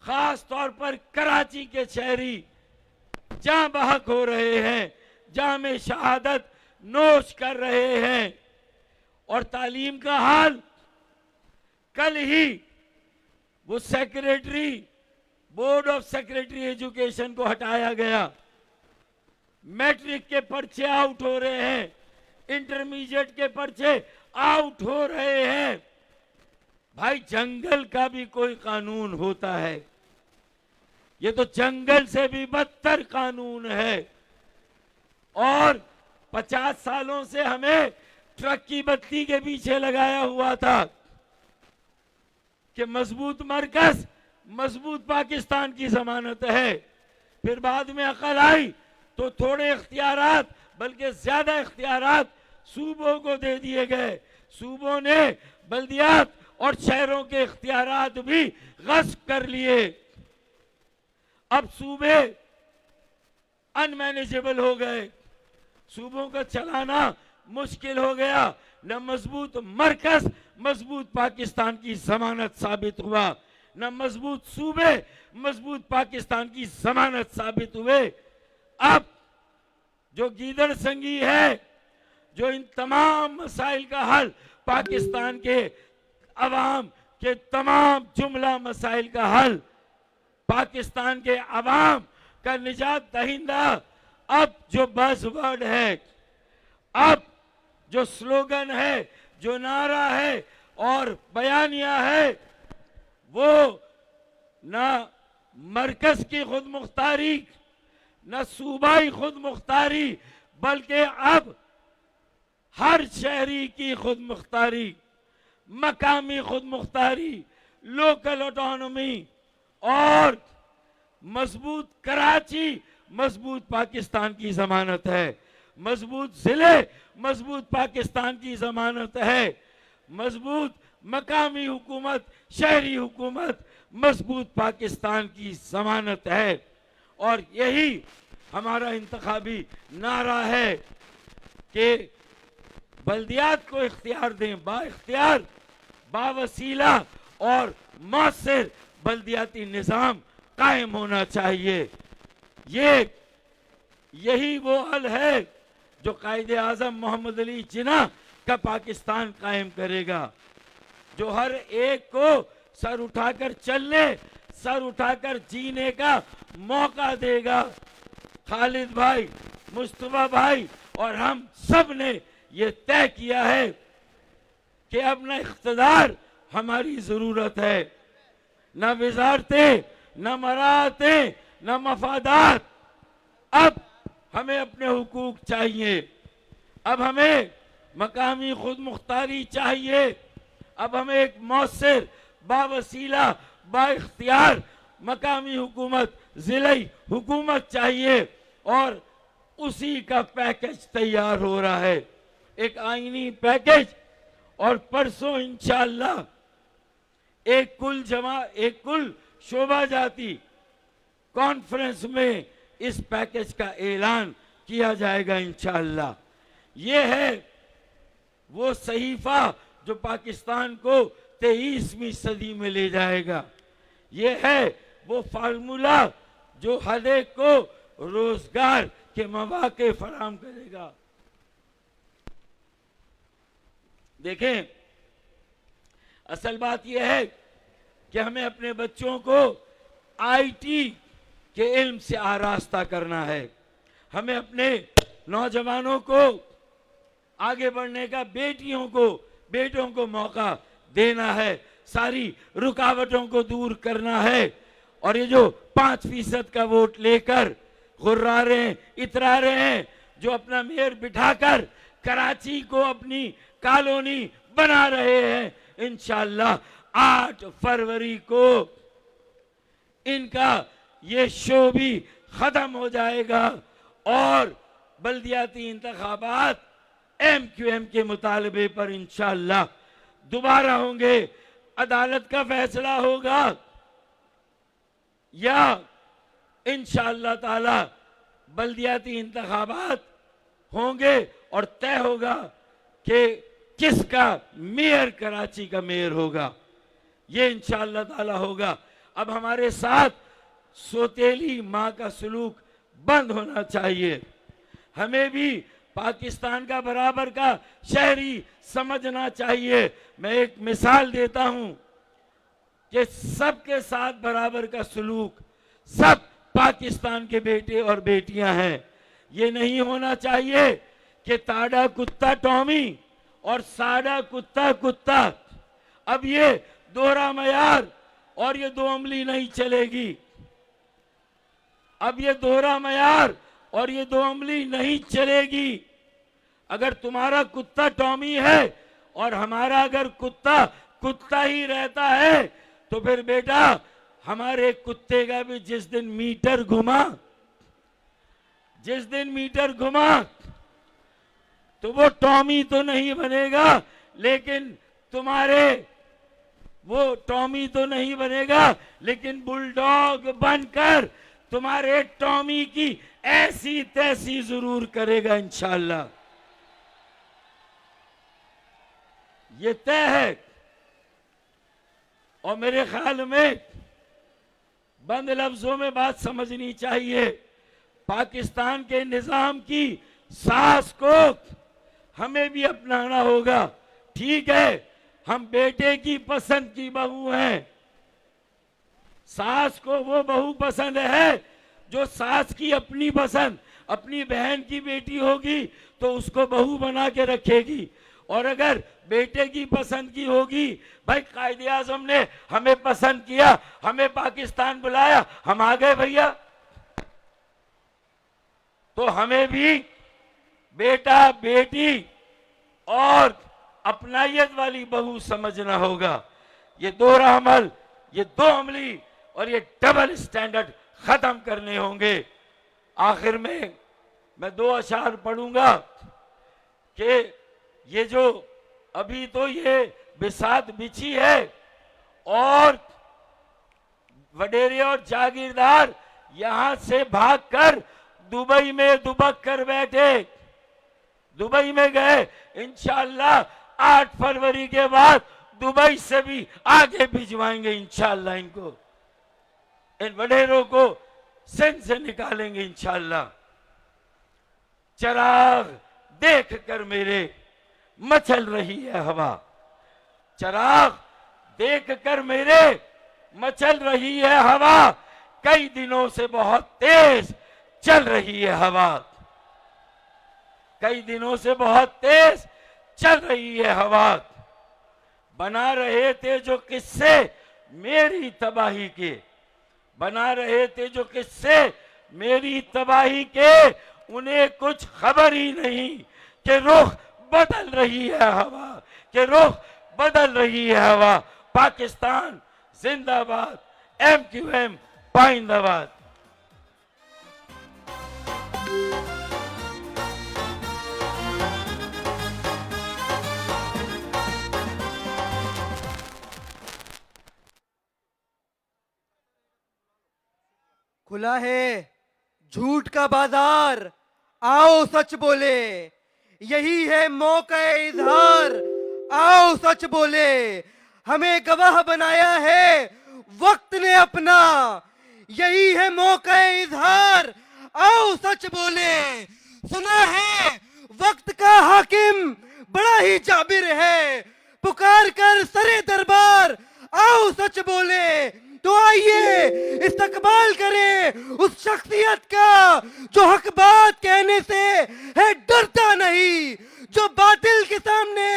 खास तौर पर कराची के शहरी जान बहक हो रहे हैं, जाम शहादत नोश कर रहे हैं। और तालीम का हाल, कल ही वो secretary, board of secretary education को हटाया गया। मैट्रिक के पर्चे आउट हो रहे हैं, इंटरमीडिएट के पर्चे आउट हो रहे हैं। भाई जंगल का भी कोई कानून होता है, ये तो जंगल से भी बदतर कानून है। और 50 सालों से हमें ट्रक की बत्ती के पीछे लगाया हुआ था कि मजबूत मरकज मजबूत पाकिस्तान की जमानत है। फिर बाद में अकल आई तो थोड़े इख्तियारात, बल्कि ज्यादा इख्तियारात सूबों को दे दिए गए। सूबों ने बल्दियात और शहरों के इख्तियारात भी गस्ब कर लिए। अब सूबे अनमैनेजेबल हो गए, सूबों का चलाना मुश्किल हो गया। न मजबूत मरकज मजबूत पाकिस्तान की जमानत साबित हुआ, न मजबूत सूबे मजबूत पाकिस्तान की जमानत साबित हुए। अब जो गीदड़ संगी है, जो इन तमाम मसाइल का हल, पाकिस्तान के अवाम के तमाम जुमला मसाइल का हल, पाकिस्तान के अवाम का निजात दहिंदा, अब जो बज़वर्ड है, अब जो स्लोगन है, जो नारा है और बयानिया है, वो ना मरकज की खुद मुख्तारी, न सूबाई खुद मुख्तारी, बल्कि अब हर शहरी की खुद मुख्तारी, मकामी खुद मुख्तारी, लोकल ऑटोनॉमी और मजबूत कराची मजबूत पाकिस्तान की जमानत है, मजबूत जिले मजबूत पाकिस्तान की जमानत है, मजबूत मकामी हुकूमत, शहरी हुकूमत मजबूत पाकिस्तान की जमानत है। और यही हमारा इंतखाबी नारा है कि बल्दियात को इख्तियार दें, बाइख्तियार, बावसीला और मौसर बल्दियाती निज़ाम कायम होना चाहिए। यही वो हल है जो कायदे आज़म मोहम्मद अली जिन्ना का पाकिस्तान कायम करेगा, जो हर एक को सर उठाकर चलने, सर उठाकर जीने का मौका देगा। खालिद भाई, मुस्तफा भाई और हम सब ने ये तय किया है कि अब न इख्तिदार हमारी जरूरत है, न वजारतें, न मराहतें, न मफादात। अब हमें अपने हुकूक चाहिए, अब हमें मकामी खुद मुख्तारी चाहिए, अब हमें एक मौसर, बावसीला, बाइख्तियार मकामी हुकूमत, जिलाई हुकूमत चाहिए। और उसी का पैकेज तैयार हो रहा है, एक आईनी पैकेज। और परसों इंशाअल्लाह एक कुल शोभा जाती कॉन्फ्रेंस में इस पैकेज का ऐलान किया जाएगा इंशाअल्लाह। ये है वो सहीफा जो पाकिस्तान को 23वीं सदी में ले जाएगा। ये है वो फार्मूला जो हर एक को रोजगार के मौके फराहम करेगा। देखें, असल बात यह है कि हमें अपने बच्चों को आईटी के इल्म से आरास्ता करना है, हमें अपने नौजवानों को आगे बढ़ने का, बेटों को मौका देना है, सारी रुकावटों को दूर करना है। और ये जो 5% का वोट लेकर गुर्रा रहे हैं, इतरा रहे हैं, जो अपना मेयर बिठाकर कराची को अपनी कॉलोनी बना रहे हैं, इंशाअल्लाह 8 फरवरी को इनका ये शो भी खत्म हो जाएगा और बल्दियाती इंतखाबात MQM के मुतालबे पर इंशाअल्लाह दोबारा होंगे। अदालत का फैसला होगा या इंशाअल्लाह ताला बल्दियाती इंतखाबात होंगे और तय होगा कि किसका मेयर कराची का मेयर होगा। ये इंशाअल्लाह ताला होगा। अब हमारे साथ सोतेली माँ का सलूक बंद होना चाहिए। हमें भी पाकिस्तान का बराबर का शहरी समझना चाहिए। मैं एक मिसाल देता हूं कि सबके साथ बराबर का सलूक, सब पाकिस्तान के बेटे और बेटियां हैं। ये नहीं होना चाहिए कि ताड़ा कुत्ता टॉमी और साड़ा कुत्ता कुत्ता। अब ये दोहरा मयार और ये दो अमली नहीं चलेगी। अब ये दोहरा मयार और ये दो अमली नहीं चलेगी। अगर तुम्हारा कुत्ता टॉमी है और हमारा अगर कुत्ता कुत्ता ही रहता है तो फिर बेटा हमारे कुत्ते का भी जिस दिन मीटर घुमा तो वो टॉमी तो नहीं बनेगा, लेकिन तुम्हारे वो टॉमी तो नहीं बनेगा, लेकिन बुलडॉग बनकर तुम्हारे टॉमी की ऐसी तैसी जरूर करेगा इंशाल्लाह। ये तय है। और मेरे ख्याल में बंद लफ्जों में बात समझनी चाहिए, पाकिस्तान के निजाम की सास को हमें भी अपनाना होगा। ठीक है, हम बेटे की पसंद की बहू हैं, सास को वो बहू पसंद है जो सास की अपनी पसंद, अपनी बहन की बेटी होगी तो उसको बहू बना के रखेगी। और अगर बेटे की पसंद की होगी, भाई कायदे आजम ने हमें पसंद किया, हमें पाकिस्तान बुलाया, हम आ गए भैया, तो हमें भी बेटा बेटी और अपनायत वाली बहू समझना होगा। ये दोहरा अमल, ये दो अमली और ये डबल स्टैंडर्ड खत्म करने होंगे। आखिर में मैं 2 अशार पढ़ूंगा कि ये जो अभी तो ये बिसात बिछी है और वडेरे और जागीरदार यहां से भागकर दुबई में दुबक कर बैठे, दुबई में गए। इंशाल्लाह 8 फरवरी के बाद दुबई से भी आगे भिजवाएंगे इंशाल्लाह, इनको, इन वडेरों को सिंध से निकालेंगे इंशाल्लाह। चिराग देख कर मेरे मचल रही है हवा, चिराग देख कर मेरे मचल रही है हवा, कई दिनों से बहुत तेज चल रही है हवा, कई दिनों से बहुत तेज चल रही है हवा। बना रहे थे जो किस्से मेरी तबाही के, बना रहे थे जो किस्से मेरी तबाही के, उन्हें कुछ खबर ही नहीं कि रुख बदल रही है हवा, कि रुख बदल रही है हवा। पाकिस्तान जिंदाबाद, MQM पाइंदाबाद। खुला है झूठ का बाजार, आओ सच बोले, यही है मौका इजहार, आओ सच बोले। हमें गवाह बनाया है वक्त ने अपना, यही है मौका इजहार, आओ सच बोले। सुना है वक्त का हाकिम बड़ा ही जाबिर है, पुकार कर सरे दरबार, आओ सच बोले। तो आइए इस्तकबाल करें उस शख्सियत का जो हक बात कहने से है डरता नहीं, जो बातिल के सामने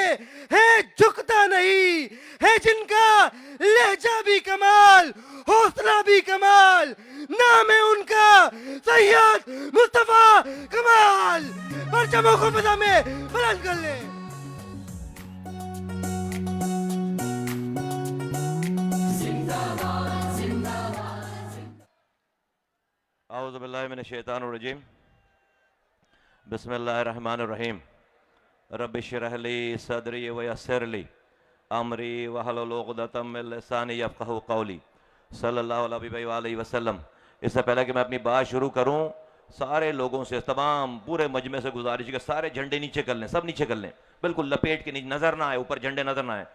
है झुकता नहीं, है जिनका लहजा भी कमाल, हौसला भी कमाल, नाम है उनका सैयद मुस्तफा कमाल। परचमों को फिजा में बुलंद कर ले। औज़ु बिल्लाहि मिनश शैतानिर रजीम, बिस्मिल्लाहिर रहमानिर रहीम। रब्बि इश्रह ली सदरी व यस्सिर ली अमरी वहलुल उक़दतम मिन लिसानी यफ़क़हू क़ौली। सल्लल्लाहु अलैहि वसल्लम। इससे पहले कि मैं अपनी बात शुरू करूं, सारे लोगों से, तमाम पूरे मजमे से गुजारिश है कि सारे झंडे नीचे कर लें, सब नीचे कर लें, बिल्कुल लपेट के, नीचे नजर ना आए, ऊपर झंडे नजर ना आए,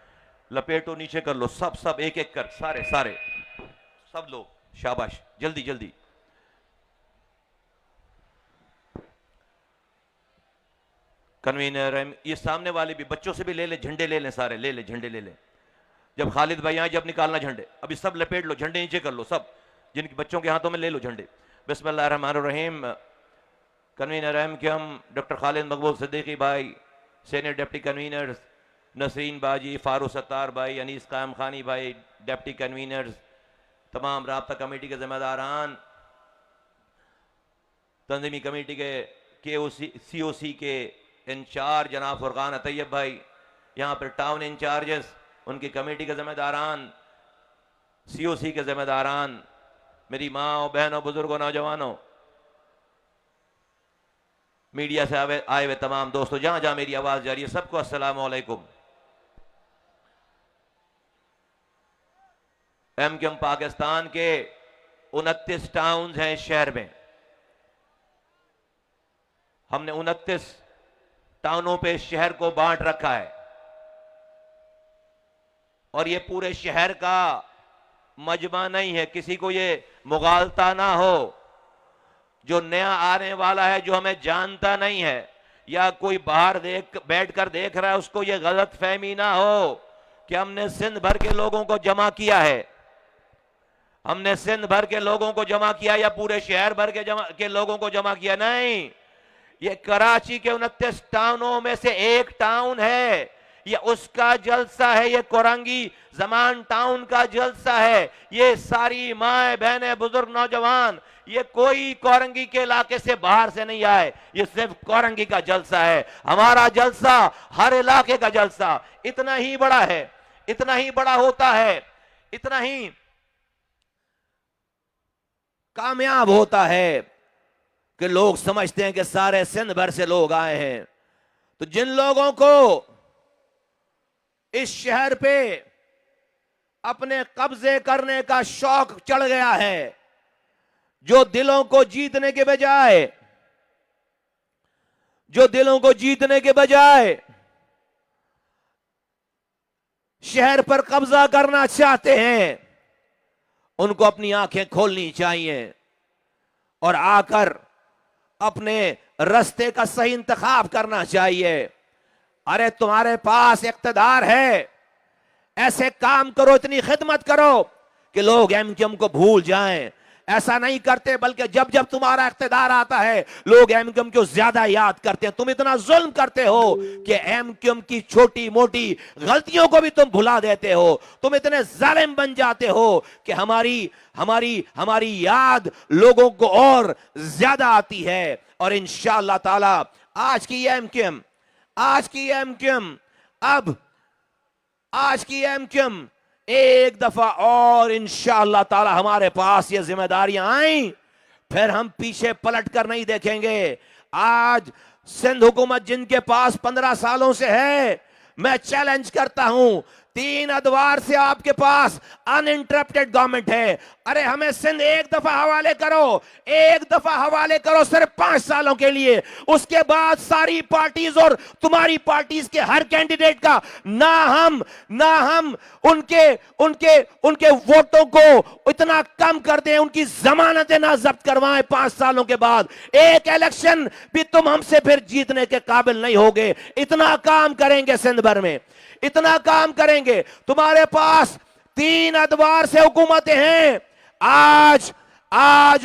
लपेटो, नीचे कर लो, सब सब एक एक कर, सारे सारे सब लोग, शाबाश, जल्दी जल्दी। कन्वीनर, ये सामने वाले भी, बच्चों से भी ले ले, झंडे ले लें, सारे ले ले, झंडे ले लें। जब खालिद भाई आए, जब निकालना झंडे, अभी सब लपेट लो, झंडे नीचे कर लो, सब जिनके बच्चों के हाथों में ले लो झंडे। बिस्मिल्लाहिर्रहमानिर्रहीम। कन्वीनर MQM डॉक्टर खालिद मकबूल सिद्दीकी भाई, सीनियर डिप्टी कन्वीनर नसरीन बाजी, फारूक सत्तार भाई, अनीस कायम खानी भाई, डिप्टी कन्वीनर, तमाम राब्ता कमेटी के जिम्मेदारान, तंजीमी कमेटी के COC के इंचार्ज जनाब फुरकान अतैयब भाई, यहाँ पर टाउन इंचार्जेस, उनकी कमेटी के जिम्मेदारान, COC के जिम्मेदारान, मेरी माँ और बहनों, बुजुर्गों, नौजवानों, मीडिया से आए हुए तमाम दोस्तों, जहां जहां मेरी आवाज जा रही है, सबको अस्सलाम वालेकुम। एमक्यूएम पाकिस्तान के 29 टाउन्स हैं शहर में। हमने 29 टाउनों पे शहर को बांट रखा है और ये पूरे शहर का मजमा नहीं है, किसी को ये मुगालता ना हो। जो नया आने वाला है, जो हमें जानता नहीं है, या कोई बाहर बैठकर देख रहा है, उसको ये गलत फहमी ना हो कि हमने सिंध भर के लोगों को जमा किया है। हमने सिंध भर के लोगों को जमा किया या पूरे शहर भर के लोगों को जमा किया, नहीं। ये कराची के 29 टाउनों में से एक टाउन है, ये उसका जलसा है। ये कोरंगी जमान टाउन का जलसा है। ये सारी माए बहनें बुजुर्ग नौजवान, ये कोई कोरंगी के इलाके से बाहर से नहीं आए, ये सिर्फ कोरंगी का जलसा है। हमारा जलसा हर इलाके का जलसा इतना ही बड़ा है, इतना ही बड़ा होता है, इतना ही कामयाब होता है कि लोग समझते हैं कि सारे सिंध भर से लोग आए हैं। तो जिन लोगों को इस शहर पे अपने कब्जे करने का शौक चढ़ गया है, जो दिलों को जीतने के बजाय शहर पर कब्जा करना चाहते हैं, उनको अपनी आंखें खोलनी चाहिए और आकर अपने रास्ते का सही इंतखाब करना चाहिए। अरे तुम्हारे पास इख्तिदार है, ऐसे काम करो, इतनी खिदमत करो कि लोग एमक्यूएम को भूल जाएं। ऐसा नहीं करते, बल्कि जब जब तुम्हारा इख्तिदार आता है लोग एमक्यूएम को ज्यादा याद करते हैं। तुम इतना जुल्म करते हो कि एमक्यूएम की छोटी मोटी गलतियों को भी तुम भुला देते हो। तुम इतने जालिम बन जाते हो कि हमारी याद लोगों को और ज्यादा आती है। और इंशाअल्लाह ताला आज की एमक्यूएम एक दफा और इंशाअल्लाह ताला हमारे पास ये जिम्मेदारियां आई, फिर हम पीछे पलट कर नहीं देखेंगे। आज सिंध हुकूमत जिनके पास 15 सालों से है, मैं चैलेंज करता हूं, 3 अदवार से आपके पास अनइंटरप्टेड गवर्नमेंट है। अरे हमें सिंध एक दफा हवाले करो सिर्फ 5 सालों के लिए। उसके बाद सारी पार्टीज और तुम्हारी पार्टीज के हर कैंडिडेट का ना हम उनके वोटों को इतना कम कर दें, उनकी जमानतें ना जब्त करवाएं 5 सालों के बाद। एक इलेक्शन भी तुम हमसे फिर जीतने के काबिल नहीं होगे। इतना काम करेंगे सिंध भर में, इतना काम करेंगे। तुम्हारे पास 3 अदवार से हुकूमतें हैं। आज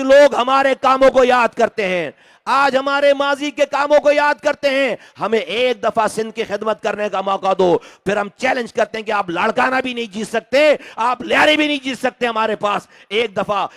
लोग हमारे कामों को याद करते हैं, आज हमारे माजी के कामों को याद करते हैं। हमें एक दफा सिंध की खिदमत करने का मौका दो, फिर हम चैलेंज करते हैं कि आप लड़काना भी नहीं जीत सकते, आप लियारी भी नहीं जीत सकते हमारे पास। एक दफा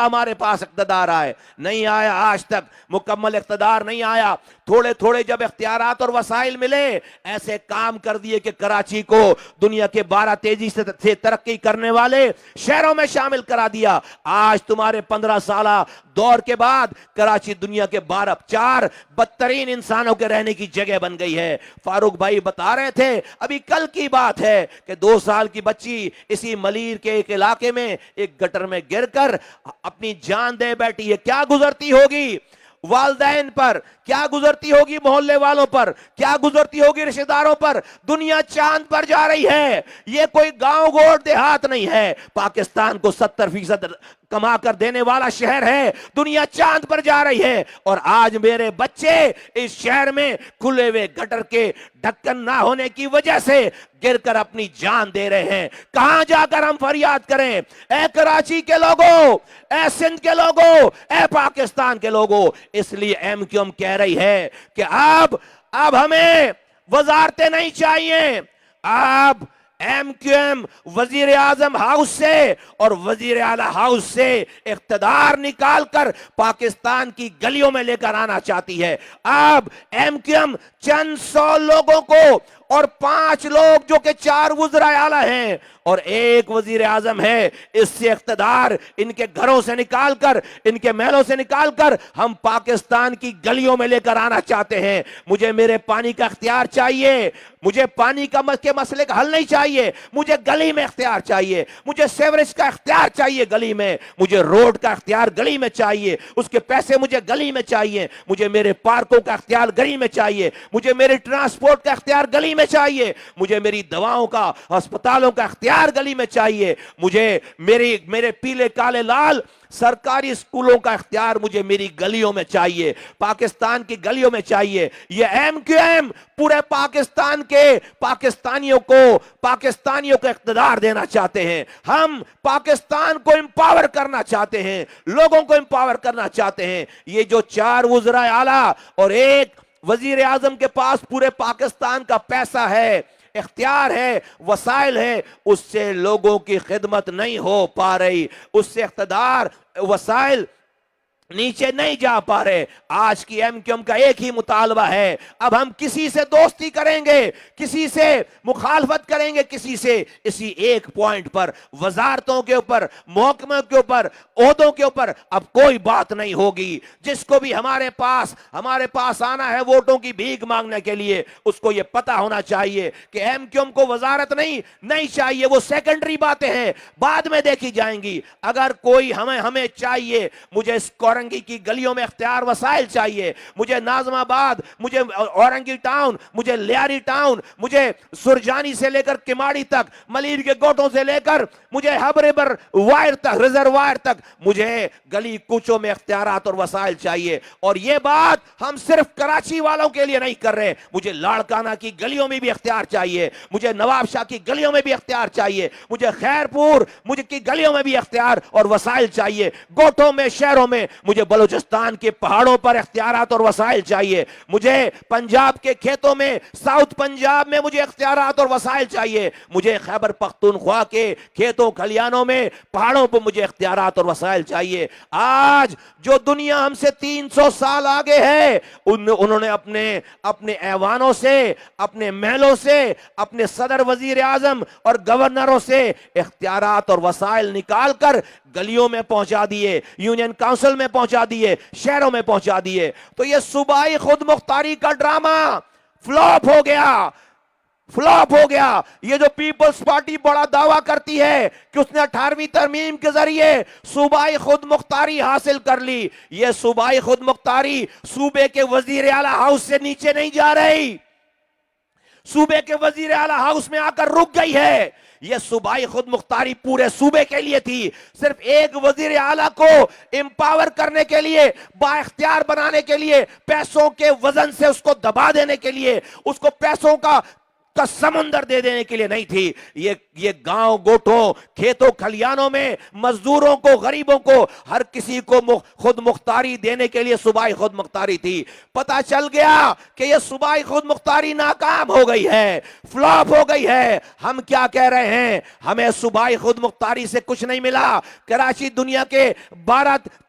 हमारे पास इख्तिदार आए, नहीं आया आज तक, मुकम्मल इख्तिदार नहीं आया। थोड़े थोड़े जब इख्तियारात और वसाइल मिले, ऐसे काम कर दिए कि कराची को दुनिया के 12 तेजी से तरक्की करने वाले शहरों में शामिल करा दिया। आज तुम्हारे 15 साल दौर के बाद कराची दुनिया के 4 बदतरीन इंसानों के रहने की जगह बन गई है। फारूक भाई बता रहे थे, अभी कल की बात है कि 2 साल की बच्ची इसी मलीर के एक इलाके में एक गटर में गिरकर अपनी जान दे बैठी है। क्या गुजरती होगी वालदैन पर, क्या गुजरती होगी मोहल्ले वालों पर, क्या गुजरती होगी रिश्तेदारों पर। दुनिया चांद पर जा रही है। ये कोई गांव गोट देहात नहीं है, पाकिस्तान को 70% कमा कर देने वाला शहर है। दुनिया चांद पर जा रही है और आज मेरे बच्चे इस शहर में खुले हुए गटर के ढक्कन ना होने की वजह से गिरकर अपनी जान दे रहे हैं। कहां जाकर हम फरियाद करें? ए कराची के लोगों, ए सिंध के लोगों, ए पाकिस्तान के लोगों। इसलिए एमक्यूएम कह रही है कि अब हमें वजारतें नहीं चाहिए। अब एमक्यूएम वजीर आजम हाउस से और वजीर आला हाउस से इख्तिदार निकालकर पाकिस्तान की गलियों में लेकर आना चाहती है। अब एमक्यूएम चंद 100 लोगों को और 5 लोग जो कि 4 वज़ीर आला हैं और 1 वजीर आजम है, इससे इख्तिदार इनके घरों से निकालकर, इनके महलों से निकालकर हम पाकिस्तान की गलियों में लेकर आना चाहते हैं। मुझे मेरे पानी का इख्तियार चाहिए, मुझे पानी का मसले का हल नहीं चाहिए, मुझे गली में इख्तियार चाहिए, मुझे सेवरेज का इख्तियार चाहिए गली में, मुझे रोड का इख्तियार गली में चाहिए, उसके पैसे मुझे गली में चाहिए, मुझे मेरे पार्कों का इख्तियार गली में चाहिए, मुझे मेरे ट्रांसपोर्ट का इख्तियार गली में चाहिए, मुझे मेरी दवाओं का, अस्पतालों का इख्तियार गली में चाहिए, मुझे मेरे पीले काले लाल सरकारी स्कूलों का इख्तियार मुझे मेरी गलियों में चाहिए, पाकिस्तान की गलियों में चाहिए। ये MQM पूरे पाकिस्तान के पाकिस्तानियों को इख्तिदार देना चाहते हैं। हम पाकिस्तान को एम्पावर करना चाहते हैं, लोगों को एम्पावर करना चाहते हैं। ये जो 4 वज़ीर आला और 1 वजीर आजम के पास पूरे पाकिस्तान का पैसा है, इख्तियार है, वसाइल है, उससे लोगों की खिदमत नहीं हो पा रही, उससे इख्तिदार वसाइल नीचे नहीं जा पा रहे। आज की MQM का एक ही मुतालबा है, अब हम किसी से दोस्ती करेंगे, किसी से मुखालफत करेंगे, किसी से इसी एक पॉइंट पर, वजारतों के ऊपर, महकमों के ऊपर, ओहदों के ऊपर अब कोई बात नहीं होगी। जिसको भी हमारे पास आना है वोटों की भीख मांगने के लिए, उसको यह पता होना चाहिए कि MQM को वजारत नहीं चाहिए, वो सेकेंडरी बातें हैं, बाद में देखी जाएंगी। अगर कोई हमें चाहिए, मुझे औरंगी की गलियों में इख्तियार वसाइल चाहिए, मुझे नाजमाबाद, मुझे औरंगी टाउन, मुझे लियारी टाउन, मुझे सुरजानी से लेकर किमाड़ी तक, मलीर के गोटों से लेकर मुझे हबरेबर वायर तक, रिजर्वायर तक, मुझे गली कूचों में इख्तियारात और वसाइल चाहिए। और यह बात हम सिर्फ कराची वालों के लिए नहीं कर रहे, मुझे लाड़काना की गलियों में भी इख्तियार चाहिए, मुझे नवाबशाह की गलियों में भी इख्तियार चाहिए, मुझे खैरपुर मुझे की गलियों में भी इख्तियार और वसाइल चाहिए, गोटों में, शहरों में, मुझे बलूचिस्तान के पहाड़ों पर इख्तियारात और वसाइल चाहिए, मुझे पंजाब के खेतों में, साउथ पंजाब में मुझे इख्तियारात और वसाइल चाहिए, मुझे खैबर पख्तूनख्वा के खेतों खलियानों में, पहाड़ों पर मुझे इख्तियारात और वसाइल चाहिए। आज जो दुनिया हमसे 300 साल आगे है, उन्होंने अपने ऐवानों से, अपने महलों से, अपने सदर वजीर आजम और गवर्नरों से इख्तियारात और वसाइल निकालकर गलियों में पहुंचा दिए, यूनियन काउंसिल में पहुंचा दिए, शहरों में पहुंचा दिए। तो यह सूबाई खुद मुख्तारी का ड्रामा फ्लॉप हो गया। ये जो पीपल्स पार्टी बड़ा दावा करती है कि उसने 18वीं तरमीम के जरिए सूबाई खुद मुख्तारी हासिल कर ली, यह सूबाई खुद मुख्तारी सूबे के वजीर आला हाउस से नीचे नहीं जा रही, सूबे के वजीर आला हाउस में आकर रुक गई है। यह सूबाई खुद मुख्तारी पूरे सूबे के लिए थी, सिर्फ एक वजीर आला को एम्पावर करने के लिए, बाइख्तियार बनाने के लिए, पैसों के वजन से उसको दबा देने के लिए, उसको पैसों का समुंदर दे देने के लिए नहीं थी। ये गांव गोठों, खेतों खलियानों में मजदूरों को, गरीबों को, हर किसी को खुद मुख्तारी देने के लिए सूबाई खुद मुख्तारी थी। पता चल गया कि ये सूबाई खुद मुख्तारी नाकाम हो गई है, फ्लॉप हो गई है। हम क्या कह रहे हैं, हमें सूबाई खुद मुख्तारी से कुछ नहीं मिला। कराची दुनिया के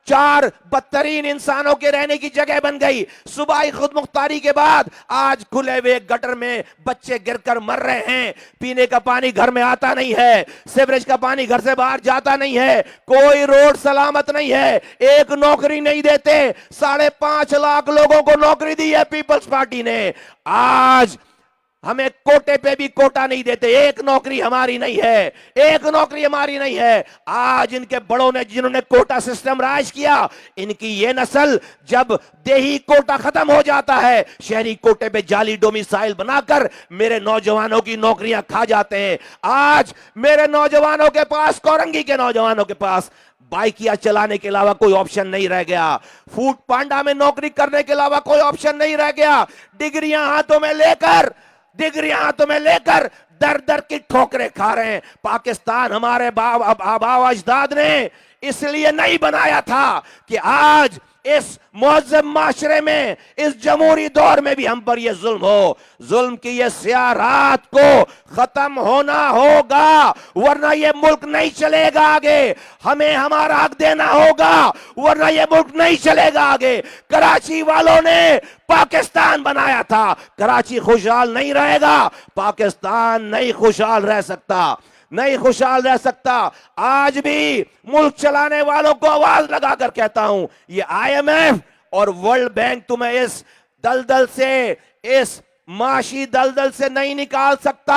4 बदतरीन इंसानों के रहने की जगह बन गई। सूबाई खुद मुख्तारी के बाद आज खुले हुए गटर में बच्चे गिरकर मर रहे हैं, पीने का पानी घर में आता नहीं है, सीवरेज का पानी घर से बाहर जाता नहीं है, कोई रोड सलामत नहीं है, एक नौकरी नहीं देते। 5.5 लाख लोगों को नौकरी दी है पीपल्स पार्टी ने। आज हमें कोटे पे भी कोटा नहीं देते, एक नौकरी हमारी नहीं है, एक नौकरी हमारी नहीं है। आज इनके बड़ों ने, जिन्होंने कोटा सिस्टम राज किया, इनकी ये नस्ल जब देही कोटा खत्म हो जाता है, शहरी कोटे पे जाली डोमिसाइल बनाकर मेरे नौजवानों की नौकरियां खा जाते हैं। आज मेरे नौजवानों के पास, कोरंगी के नौजवानों के पास बाइकिया चलाने के अलावा कोई ऑप्शन नहीं रह गया, फूड पांडा में नौकरी करने के अलावा कोई ऑप्शन नहीं रह गया। डिग्रियां हाथों में लेकर दर दर की ठोकरें खा रहे हैं। पाकिस्तान हमारे आबा अजदाद ने इसलिए नहीं बनाया था कि आज इस मुअज़्ज़म माशरे में, इस जमहूरी दौर में भी हम पर यह जुल्म हो। जुल्म की यह स्याह रात को खत्म होना होगा, वरना यह मुल्क नहीं चलेगा आगे। हमें हमारा हक देना होगा, वरना यह मुल्क नहीं चलेगा आगे। कराची वालों ने पाकिस्तान बनाया था, कराची खुशहाल नहीं रहेगा, पाकिस्तान नहीं खुशहाल रह सकता, नहीं खुशहाल रह सकता। आज भी मुल्क चलाने वालों को आवाज लगाकर कहता हूं, ये IMF और वर्ल्ड बैंक तुम्हें इस दलदल से, इस माशी दलदल से नहीं निकाल सकता।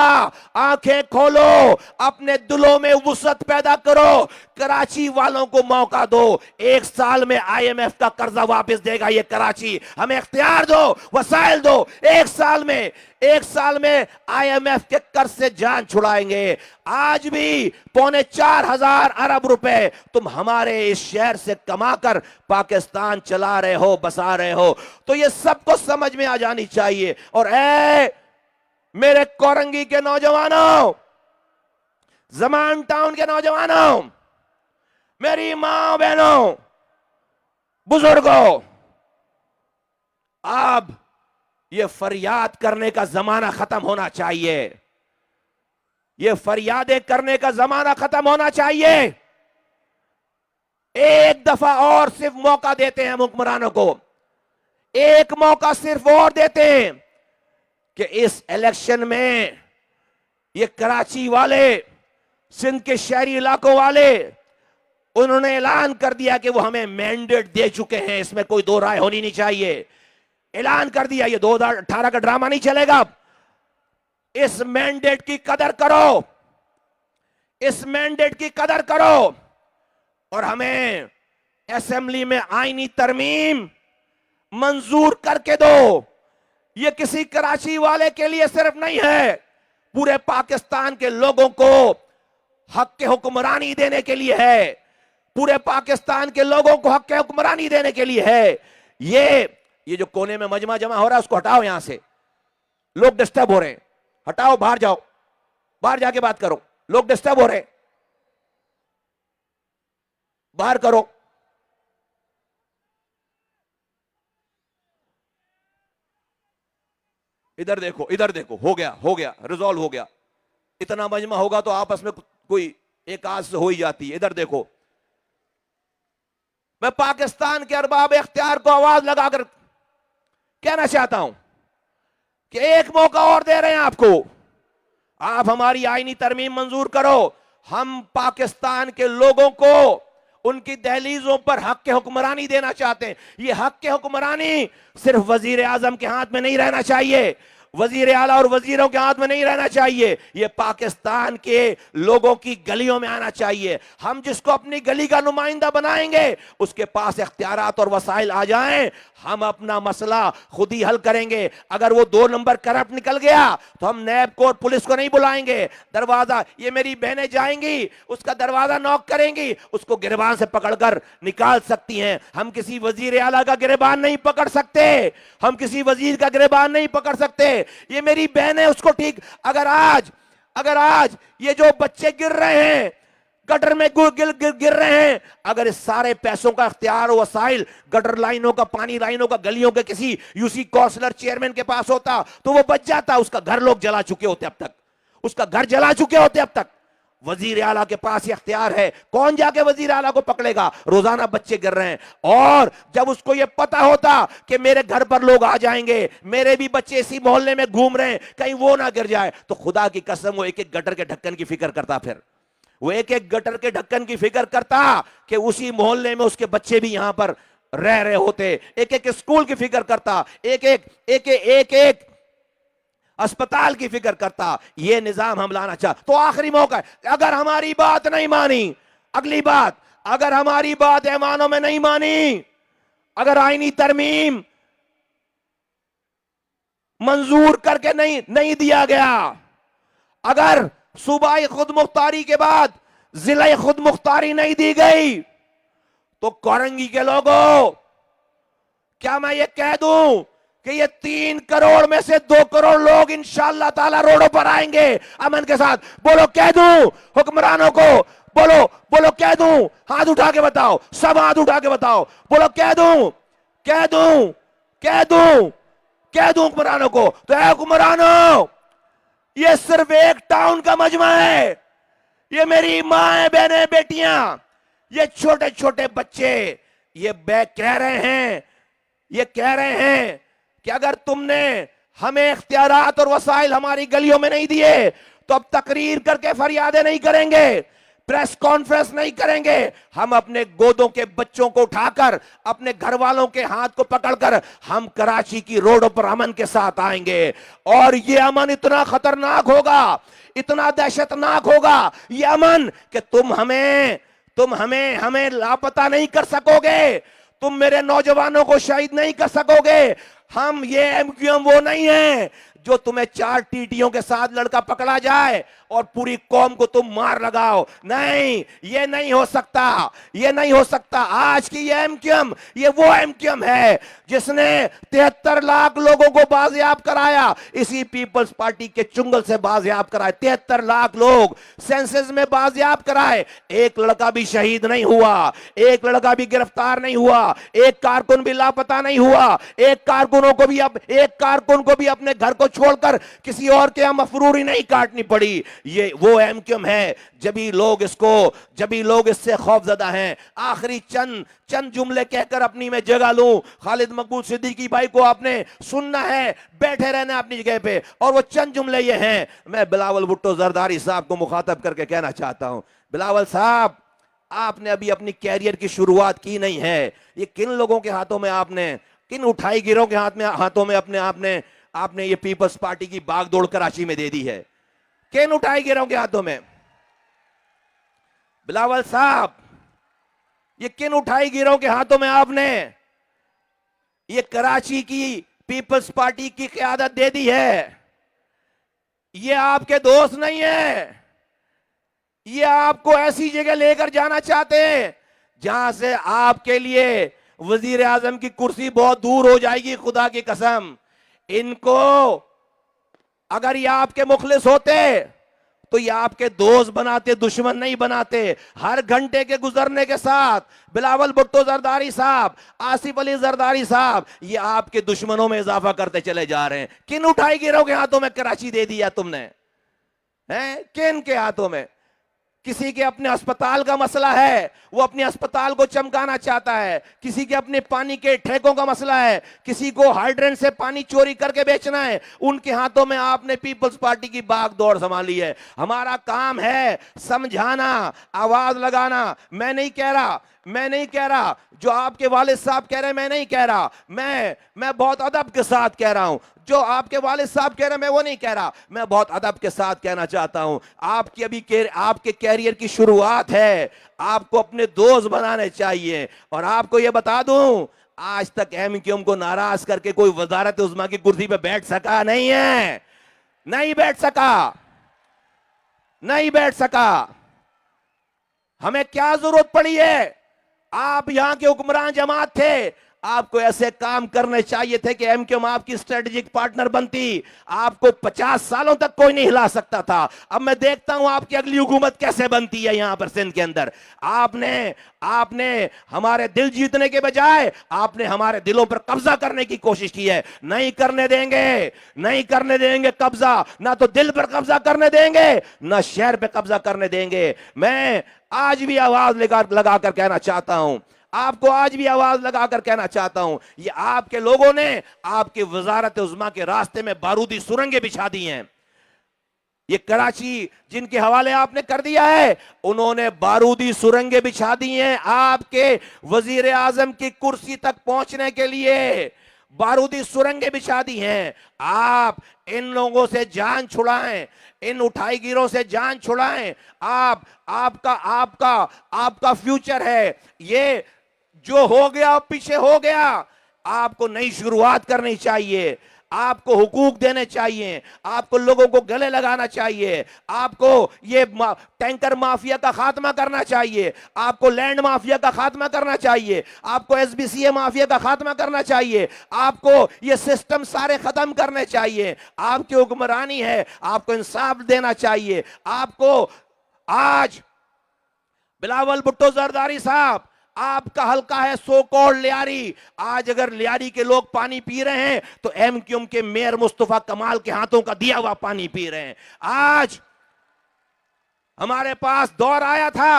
आंखें खोलो, अपने दिलों में वुसअत पैदा करो, कराची वालों को मौका दो। 1 साल में IMF का कर्जा वापस देगा ये कराची, हमें इख्तियार दो, वसाइल दो। 1 साल में IMF के कर्ज से जान छुड़ाएंगे। आज भी 4,500 अरब रुपए तुम हमारे इस शहर से कमाकर पाकिस्तान चला रहे हो, बसा रहे हो, तो ये सबको समझ में आ जानी चाहिए। और मेरे कोरंगी के नौजवानों, जमान टाउन के नौजवानों, मेरी मां बहनों, बुजुर्गों, अब ये फरियाद करने का जमाना खत्म होना चाहिए। ये फरियादें करने का जमाना खत्म होना चाहिए। एक दफा और सिर्फ मौका देते हैं हुक्मरानों को, एक मौका सिर्फ और देते हैं कि इस इलेक्शन में ये कराची वाले, सिंध के शहरी इलाकों वाले, उन्होंने ऐलान कर दिया कि वो हमें मैंडेट दे चुके हैं, इसमें कोई दो राय होनी नहीं चाहिए। ऐलान कर दिया, ये 2018 का ड्रामा नहीं चलेगा। इस मैंडेट की कदर करो, इस मैंडेट की कदर करो और हमें असेंबली में आईनी तरमीम मंजूर करके दो। ये किसी कराची वाले के लिए सिर्फ नहीं है, पूरे पाकिस्तान के लोगों को हक के हुक्मरानी देने के लिए है, पूरे पाकिस्तान के लोगों को हक के हुक्मरानी देने के लिए है। ये जो कोने में मजमा जमा हो रहा है उसको हटाओ, यहां से लोग डिस्टर्ब हो रहे हैं, हटाओ, बाहर जाओ, बाहर जाके बात करो, लोग डिस्टर्ब हो रहे हैं, बाहर करो। इधर देखो, इधर देखो, हो गया, रिजॉल्व हो गया। इतना मजमा होगा तो आपस में कोई एक आध से हो ही जाती है। इधर देखो, मैं पाकिस्तान के अरबाब इख्तियार को आवाज लगाकर कहना चाहता हूं कि एक मौका और दे रहे हैं आपको। आप हमारी आईनी तरमीम मंजूर करो। हम पाकिस्तान के लोगों को उनकी दहलीजों पर हक के हुक्मरानी देना चाहते हैं। ये हक के हुक्मरानी सिर्फ वजीर आजम के हाथ में नहीं रहना चाहिए, वजीर आला और वजीरों के हाथ में नहीं रहना चाहिए, ये पाकिस्तान के लोगों की गलियों में आना चाहिए। हम जिसको अपनी गली का नुमाइंदा बनाएंगे उसके पास इख्तियारात और वसाइल आ जाएं, हम अपना मसला खुद ही हल करेंगे। अगर वो 2 नंबर करप्ट निकल गया तो हम नैब को और पुलिस को नहीं बुलाएंगे। दरवाजा, ये मेरी बहनें जाएंगी, उसका दरवाजा नॉक करेंगी, उसको गिरबान से पकड़कर निकाल सकती हैं। हम किसी वजीर आला का गिरबान नहीं पकड़ सकते, हम किसी वजीर का गिरबान नहीं पकड़ सकते। ये मेरी बहन है, उसको ठीक। अगर आज ये जो बच्चे गिर रहे हैं, गटर में गिर रहे हैं, अगर इस सारे पैसों का इख्तियार वसाइल गटर लाइनों का, पानी लाइनों का, गलियों के किसी यूसी कौंसलर चेयरमैन के पास होता तो वो बच जाता। उसका घर लोग जला चुके होते अब तक, उसका घर जला चुके होते अब तक। वजीर आला के पास इख्तियार है, कौन जाके वजीर आला को पकड़ेगा? रोजाना बच्चे गिर रहे हैं। और जब उसको ये पता होता कि मेरे घर पर लोग आ जाएंगे, मेरे भी बच्चे इसी मोहल्ले में घूम रहे हैं, कहीं वो ना गिर जाए, तो खुदा की कसम वो एक एक गटर के ढक्कन की फिक्र करता। फिर वो एक एक गटर के ढक्कन की फिक्र करता कि उसी मोहल्ले में उसके बच्चे भी यहां पर रह रहे होते। एक एक स्कूल की फिक्र करता, एक एक अस्पताल की फिक्र करता। ये निजाम हम लाना चाहते। तो आखिरी मौका है, अगर हमारी बात नहीं मानी, अगली बात, अगर हमारी बात ऐवानों में नहीं मानी, अगर आईनी तरमीम मंजूर करके नहीं दिया गया, अगर सूबाई खुद मुख्तारी के बाद जिला खुद मुख्तारी नहीं दी गई, तो कोरंगी के लोगों, क्या मैं ये कह दूं कि ये 3 करोड़ में से 2 करोड़ लोग इंशाअल्लाह ताला रोडों पर आएंगे अमन के साथ? बोलो, कह दूं हुक्मरानों को, बोलो बोलो, कह दूं? हाथ उठा के बताओ, सब हाथ उठा के बताओ, बोलो कह दूं, कह दूं, कह दूं, कह दूं हुक्मरानों को? तो है हुक्मरानों, ये सिर्फ एक टाउन का मजमा है। ये मेरी माँ बहनें बेटियां, ये छोटे छोटे बच्चे, ये कह रहे हैं, ये कह रहे हैं कि अगर तुमने हमें इख्तियारात और वसाइल हमारी गलियों में नहीं दिए तो अब तकरीर करके फरियादें नहीं करेंगे, प्रेस कॉन्फ्रेंस नहीं करेंगे, हम अपने गोदों के बच्चों को उठाकर, अपने घर वालों के हाथ को पकड़कर हम कराची की रोडों पर अमन के साथ आएंगे। और ये अमन इतना खतरनाक होगा, इतना दहशतनाक होगा ये अमन कि तुम हमें लापता नहीं कर सकोगे, तुम मेरे नौजवानों को शहीद नहीं कर सकोगे। हम ये एमक्यूएम वो नहीं है जो तुम्हें 4 टीटियों के साथ लड़का पकड़ा जाए और पूरी कौम को तुम मार लगाओ। नहीं, ये नहीं हो सकता, ये नहीं हो सकता। आज की ये एमक्यूएम, ये वो एमक्यूएम है जिसने 73 लाख लोगों को बाजियाब कराया, इसी पीपल्स पार्टी के चुंगल से बाजियाब कराए। 73 लाख लोग सेंसस में बाजियाब कराए, एक लड़का भी शहीद नहीं हुआ, एक लड़का भी गिरफ्तार नहीं हुआ, एक कारकुन भी लापता नहीं हुआ, एक कारकुन को भी अपने घर को छोड़कर किसी और के यहां मफरूरी नहीं काटनी पड़ी। ये वो एमक्यूएम है। जब लोग इससे खौफजदा हैं। आखिरी चंद जुमले कहकर अपनी मैं जगह लूं। खालिद मकबूल सिद्दीकी भाई को आपने सुनना है, बैठे रहना अपनी जगह पे, और वो चंद जुमले ये हैं। मैं बिलावल भुट्टो जरदारी साहब को मुखातब करके कहना चाहता हूं, बिलावल साहब, आपने अभी अपनी कैरियर की शुरुआत की नहीं है। ये किन लोगों के हाथों में आपने, किन उठाई गिरों के हाथों में आपने ये पीपल्स पार्टी की बागडोर कराची में दे दी है? किन उठाई गिरों के हाथों में? बिलावल साहब, ये किन उठाई गिरों के हाथों में आपने ये कराची की पीपल्स पार्टी की क़यादत दे दी है? ये आपके दोस्त नहीं है, ये आपको ऐसी जगह लेकर जाना चाहते हैं जहां से आपके लिए वजीर आजम की कुर्सी बहुत दूर हो जाएगी। खुदा की कसम, इनको अगर ये आपके मुखलिस होते तो ये आपके दोस्त बनाते, दुश्मन नहीं बनाते। हर घंटे के गुजरने के साथ बिलावल भुट्टो जरदारी साहब, आसिफ अली जरदारी साहब, ये आपके दुश्मनों में इजाफा करते चले जा रहे हैं। किन उठाई गिरों के हाथों में कराची दे दिया तुमने? हैं, किन के हाथों में? किसी के अपने अस्पताल का मसला है, वो अपने अस्पताल को चमकाना चाहता है। किसी के अपने पानी के ठेकों का मसला है, किसी को हाइड्रेंट से पानी चोरी करके बेचना है। उनके हाथों में आपने पीपल्स पार्टी की बागडोर संभाली है। हमारा काम है समझाना, आवाज लगाना। मैं नहीं कह रहा जो आपके वालिद साहब कह रहे हैं, मैं नहीं कह रहा। मैं बहुत अदब के साथ कह रहा हूं। जो आपके वालिद साहब कह रहे हैं मैं वो नहीं कह रहा, मैं बहुत अदब के साथ कहना चाहता हूं। आपके कैरियर की शुरुआत है, आपको अपने दोस्त बनाने चाहिए। और आपको ये बता दूं, आज तक एमक्यूएम को नाराज करके कोई वजारत उज़्मा की कुर्सी पे बैठ सका नहीं है, नहीं बैठ सका। हमें क्या जरूरत पड़ी है? आप यहां के हुक्मरान जमात थे, आपको ऐसे काम करने चाहिए थे कि एमक्यूएम आपकी स्ट्रेटेजिक पार्टनर बनती। आपको 50 सालों तक कोई नहीं हिला सकता था। अब मैं देखता हूं आपकी अगली हुकूमत कैसे बनती है यहां पर सिंध के अंदर। आपने हमारे दिल जीतने के बजाय आपने हमारे दिलों पर कब्जा करने की कोशिश की है। नहीं करने देंगे कब्जा। ना तो दिल पर कब्जा करने देंगे, ना शहर पर कब्जा करने देंगे। मैं आज भी आवाज लगाकर कहना चाहता हूं, आपको आज भी आवाज लगाकर कहना चाहता हूं, ये आपके लोगों ने आपके वजारत उज़्मा के रास्ते में बारूदी सुरंगें बिछा दी हैं। ये कराची जिनके हवाले आपने कर दिया है, उन्होंने बारूदी सुरंगें बिछा दी हैं आपके वजीर आजम की कुर्सी तक पहुंचने के लिए। बारूदी सुरंगें बिछा दी हैं। आप इन लोगों से जान छुड़ाएं, इन उठाईगिरों से जान छुड़ाएं। आपका फ्यूचर है। ये जो हो गया पीछे हो गया, आपको नई शुरुआत करनी चाहिए। आपको हुकूक देने चाहिए, आपको लोगों को गले लगाना चाहिए, आपको ये टैंकर माफिया का खात्मा करना चाहिए, आपको लैंड माफिया का खात्मा करना चाहिए, आपको एसबीसीए माफिया का खात्मा करना चाहिए, आपको ये सिस्टम सारे खत्म करने चाहिए। आपकी हुक्मरानी है, आपको इंसाफ देना चाहिए। आपको आज बिलावल भुट्टो जरदारी साहब, आपका हल्का है सो कॉल्ड लियारी। आज अगर लियारी के लोग पानी पी रहे हैं तो एमक्यूएम के मेयर मुस्तफा कमाल के हाथों का दिया हुआ पानी पी रहे हैं। आज हमारे पास दौर आया था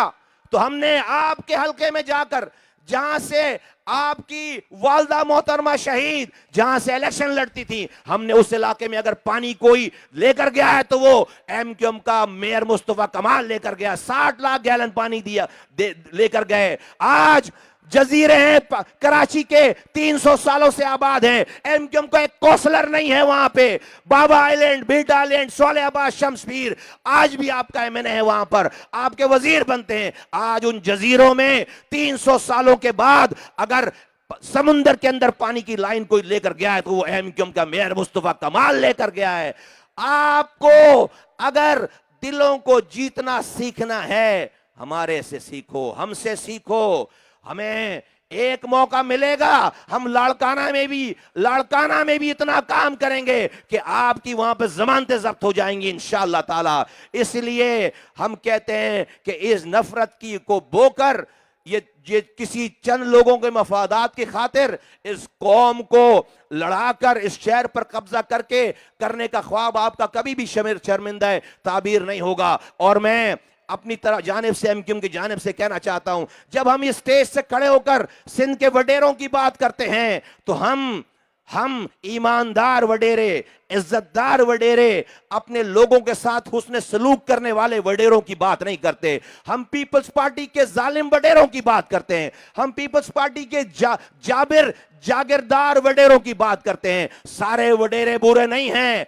तो हमने आपके हलके में जाकर, जहां से आपकी वालदा मोहतरमा शहीद जहां से इलेक्शन लड़ती थी, हमने उस इलाके में अगर पानी कोई लेकर गया है तो वो एमक्यूएम का मेयर मुस्तफा कमाल लेकर गया। 60 लाख गैलन पानी लेकर गए। आज जजीरे हैं कराची के 300 सालों से आबाद हैं। एमक्यूएम का एक कौंसलर नहीं है वहां पे। बाबा आइलैंड, बीटा आइलैंड, सोलेहाबाद, शमशपीर, आज भी आपका एमएनए है वहां पर, आपके वजीर बनते हैं। आज उन जजीरों में 300 सालों के बाद अगर समुंदर के अंदर पानी की लाइन कोई लेकर गया है तो वो एमक्यूएम का मेयर मुस्तफा कमाल लेकर गया है। आपको अगर दिलों को जीतना सीखना है, हमारे से सीखो, हमसे सीखो। हमें एक मौका मिलेगा, हम लाड़काना में भी इतना काम करेंगे कि आपकी वहां पे जमानतें जब्त हो जाएंगी इंशाअल्लाह ताला। इसलिए हम कहते हैं कि इस नफरत की को बोकर ये किसी चंद लोगों के मफादात की खातिर इस कौम को लड़ाकर इस शहर पर कब्जा करने का ख्वाब आपका कभी भी शर्मिंदा ताबीर नहीं होगा। और मैं अपनी तरह जानिब से, एमक्यूएम की जानिब से कहना चाहता हूं, जब हम इस स्टेज से खड़े होकर सिंध के वडेरों की बात करते हैं तो हम ईमानदार वडेरे, इज्जतदार वडेरे, अपने लोगों के साथ हुस्न सलूक करने वाले वडेरों की बात नहीं करते। हम पीपल्स पार्टी के जालिम वडेरों की बात करते हैं। हम पीपल्स पार्टी के जागीरदार वडेरों की बात करते हैं। सारे वडेरे बुरे नहीं हैं।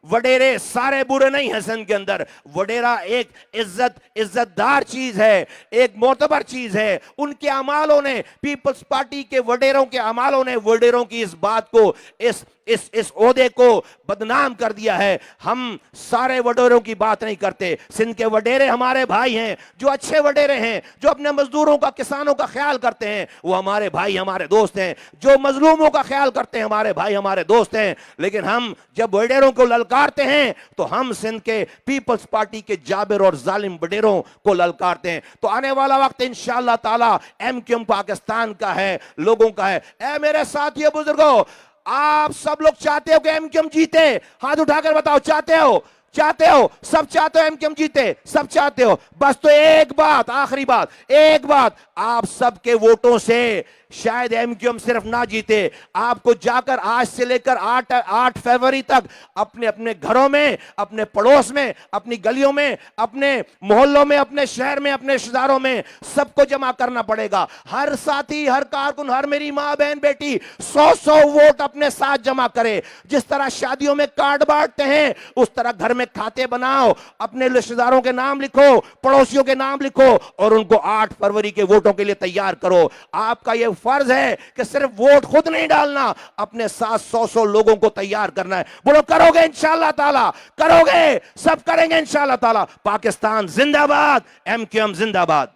वडेरे सारे बुरे नहीं हैं। सिंध के अंदर वडेरा एक इज्जतदार चीज है, एक मोतबर चीज है। उनके अमालों ने, पीपल्स पार्टी के वडेरों के अमालों ने वडेरों की इस बात को, इस ओहदे को बदनाम कर दिया है। हम सारे वडेरों की बात नहीं करते। सिंध के वडेरे हमारे भाई हैं, जो अच्छे वडेरे हैं, जो अपने मजदूरों का, किसानों का ख्याल करते हैं, वो हमारे भाई, हमारे दोस्त हैं। जो मजलूमों का ख्याल करते हैं, हमारे भाई, हमारे दोस्त हैं। लेकिन हम जब वडेरों को ललकारते हैं तो हम सिंध के पीपल्स पार्टी के जाबिर और जालिम वडेरों को ललकारते हैं। तो आने वाला वक्त इंशाअल्लाह ताला एमक्यूएम पाकिस्तान का है, लोगों का है। ऐ मेरे साथियों, बुजुर्गों, आप सब लोग चाहते हो कि एमक्यूएम जीते? हाथ उठाकर बताओ, चाहते हो? सब चाहते हो एमक्यूएम जीते? सब चाहते हो? बस तो एक बात, आखिरी बात, एक बात, आप सबके वोटों से शायद एमक्यूएम सिर्फ ना जीते, आपको जाकर आज से लेकर 8 फरवरी तक अपने अपने घरों में, अपने पड़ोस में, अपनी गलियों में, अपने मोहल्लों में, अपने शहर में, अपने रिश्तेदारों में सबको जमा करना पड़ेगा। हर साथी, हर कारकुन, हर मेरी माँ बहन बेटी 100 वोट अपने साथ जमा करे। जिस तरह शादियों में कार्ड बांटते हैं उस तरह घर में खाते बनाओ, अपने रिश्तेदारों के नाम लिखो, पड़ोसियों के नाम लिखो और उनको 8 फरवरी के वोटों के लिए तैयार करो। आपका यह फर्ज है कि सिर्फ वोट खुद नहीं डालना, अपने साथ 100 लोगों को तैयार करना है। बोलो, करोगे इंशाअल्लाह ताला? करोगे? सब करेंगे इंशाअल्लाह ताला। पाकिस्तान जिंदाबाद, एमक्यूएम जिंदाबाद।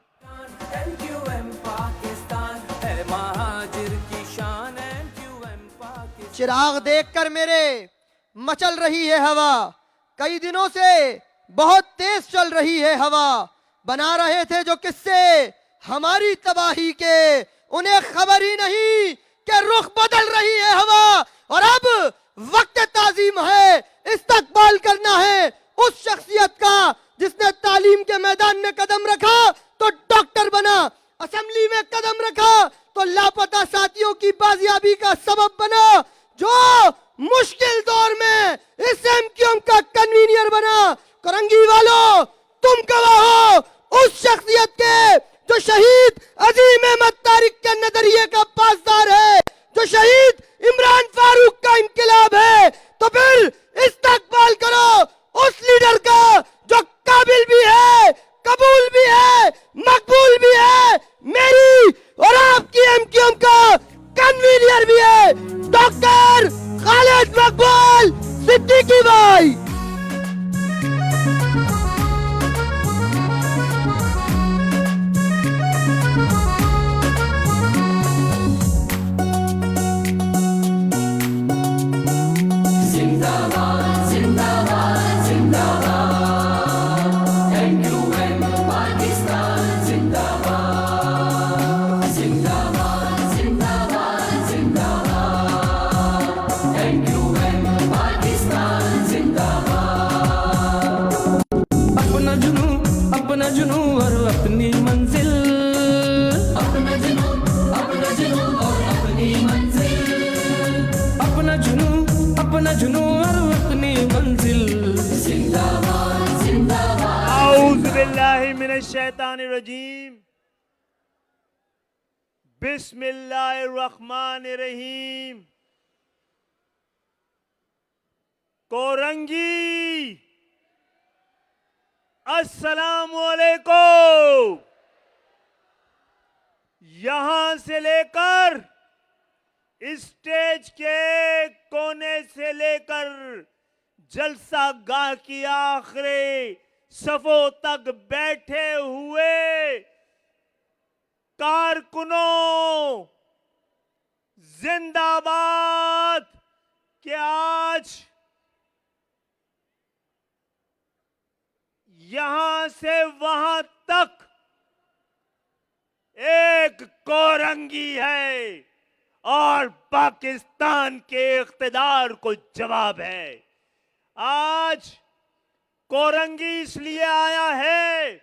एमक्यूएम पाकिस्तान है, महाजिर की शान। एमक्यूएम पाकिस्तान। चिराग देखकर मेरे मचल रही है हवा, कई दिनों से बहुत तेज चल रही है हवा। बना रहे थे जो किस्से हमारी तबाही के, उन्हें खबर ही नहीं कि रुख बदल रही है हवा। और अब वक्त ताजीम है, इस्तकबाल करना है उस शख्सियत का जिसने तालीम के मैदान में कदम रखा तो डॉक्टर बना, असेंबली में कदम रखा तो लापता साथियों की बाजियाबी का सबब बना, जो मुश्किल दौर में इस एमक्यूएम का कन्वीनियर बना। करंगी वालों, तुम गवाह हो उस शख्सियत के जो शहीद अजीम अहमद तारिक के नजरिए का पासदार है, जो शहीद इमरान फारूक का इंकलाब है। तो फिर इस्तकबाल करो उस लीडर का जो काबिल भी है, कबूल भी है, मकबूल भी है, मेरी और आपकी एमक्यूएम का कन्वीनियर भी है, डॉक्टर खालिद मकबूल सिद्दीकी भाई। जिंदाबाद, जिंदाबाद, जिंदाबाद, एमक्यूएम पाकिस्तान। मिनश्शैतानिर्रजीम बिस्मिल्लाहिर्रहमानिर्रहीम। कोरंगी अस्सलामुअलैकुम। यहां से लेकर स्टेज के कोने से लेकर जलसा गाह की आखिरी सफों तक बैठे हुए कारकुनों, जिंदाबाद। कि आज यहां से वहां तक एक कोरंगी है और पाकिस्तान के इख्तिदार को जवाब है। आज कोरंगी इसलिए आया है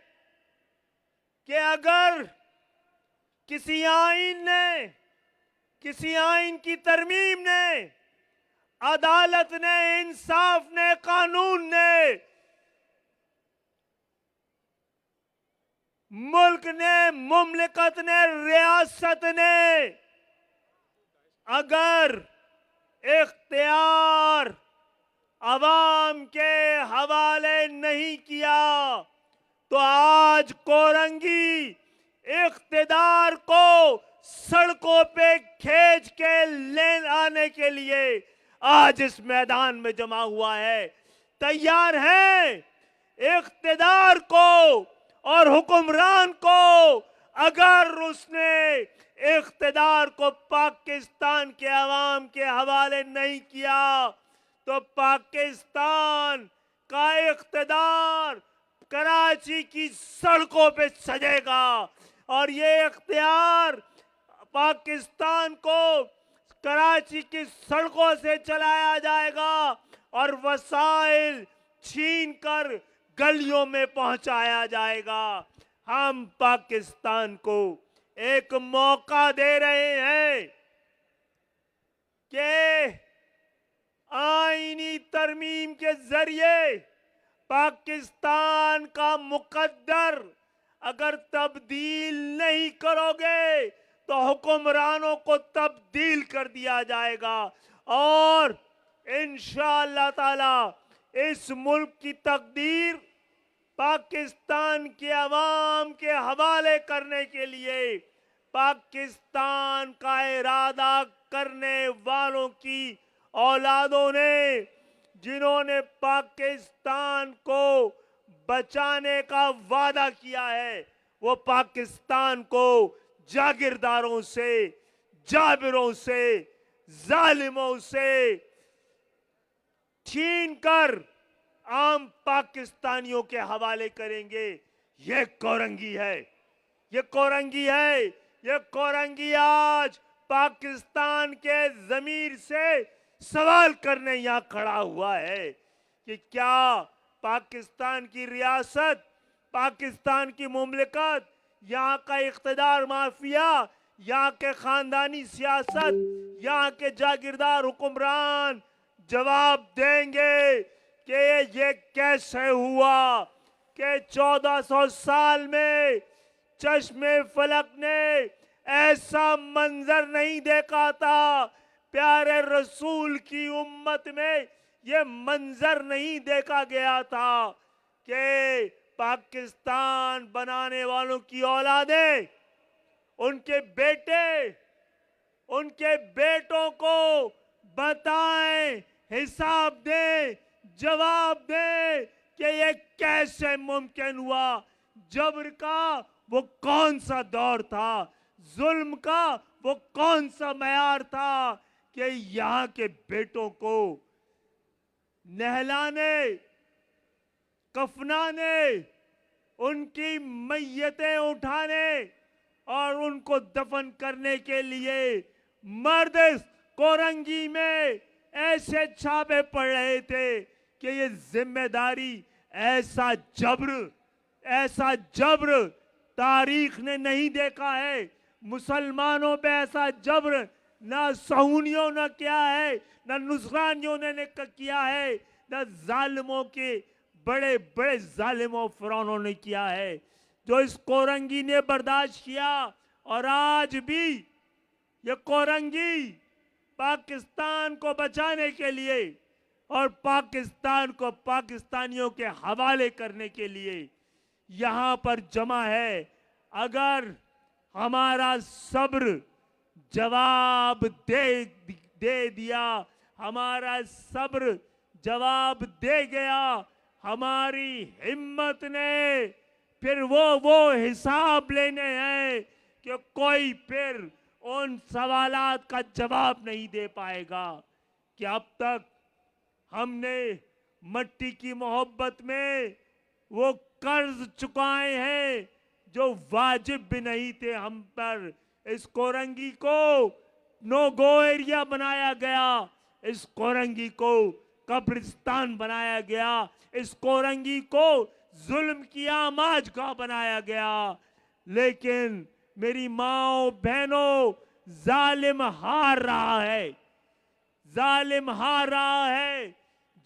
कि अगर किसी आइन की तरमीम ने, अदालत ने, इंसाफ ने, कानून ने, मुल्क ने, मुमलिकत ने, रियासत ने अगर इख्तियार अवाम के हवाले नहीं किया तो आज कोरंगी इख्तिदार को सड़कों पे खींच के ले आने के लिए आज इस मैदान में जमा हुआ है। तैयार हैं इख्तिदार को और हुक्मरान को अगर उसने इख्तिदार को पाकिस्तान के अवाम के हवाले नहीं किया तो पाकिस्तान का इख्तिदार कराची की सड़कों पे सजेगा और ये इख्तियार पाकिस्तान को कराची की सड़कों से चलाया जाएगा और वसाइल छीन कर गलियों में पहुंचाया जाएगा। हम पाकिस्तान को एक मौका दे रहे हैं कि आईनी तरमीम के जरिए पाकिस्तान का मुकद्दर अगर तब्दील नहीं करोगे तो हुक्मरानों को तब्दील कर दिया जाएगा और इंशाअल्लाह ताला इस मुल्क की तकदीर पाकिस्तान के अवाम के हवाले करने के लिए पाकिस्तान का इरादा करने वालों की औलादों ने, जिन्होंने पाकिस्तान को बचाने का वादा किया है, वो पाकिस्तान को जागीरदारों से, जाबिरों से, जालिमों से छीन कर आम पाकिस्तानियों के हवाले करेंगे। ये कोरंगी है, ये कोरंगी है, ये कोरंगी आज पाकिस्तान के ज़मीर से सवाल करने यहाँ खड़ा हुआ है कि क्या पाकिस्तान की रियासत, पाकिस्तान की मुमलिकत, यहाँ का इख्तिदार माफिया, यहाँ के खानदानी सियासत, यहाँ के जागीरदार हुक्मरान जवाब देंगे कि ये कैसे हुआ कि 1400 साल में चश्मे फलक ने ऐसा मंजर नहीं देखा था, प्यारे रसूल की उम्मत में ये मंजर नहीं देखा गया था कि पाकिस्तान बनाने वालों की औलादें, उनके बेटे, उनके बेटों को बताएं, हिसाब दें, जवाब दें कि ये कैसे मुमकिन हुआ। जबर का वो कौन सा दौर था, जुल्म का वो कौन सा मयार था कि यहाँ के बेटों को नहलाने, कफनाने, उनकी मैयतें उठाने और उनको दफन करने के लिए मर्द कोरंगी में ऐसे छापे पड़ रहे थे कि ये जिम्मेदारी, ऐसा जब्र तारीख ने नहीं देखा है। मुसलमानों पे ऐसा जब्र ना सहूनियों ने किया है, ना नुसरानियों ने किया है, ना जालिमों के बड़े बड़े जालिमों फिरौनों ने किया है। जो इस कोरंगी ने बर्दाश्त किया, और आज भी ये कोरंगी पाकिस्तान को बचाने के लिए और पाकिस्तान को पाकिस्तानियों के हवाले करने के लिए यहां पर जमा है। अगर हमारा सब्र जवाब दे दिया, हमारा सब्र जवाब दे गया, हमारी हिम्मत ने फिर वो हिसाब लेने हैं कि कोई फिर उन सवालात का जवाब नहीं दे पाएगा कि अब तक हमने मट्टी की मोहब्बत में वो कर्ज चुकाए हैं जो वाजिब भी नहीं थे हम पर। इस कोरंगी को नो गो एरिया बनाया गया, इस कोरंगी को कब्रिस्तान बनाया गया, इस कोरंगी को जुल्म की आमाजगाह बनाया गया। लेकिन मेरी माओ बहनों, जालिम हार रहा है, जालिम हार रहा है।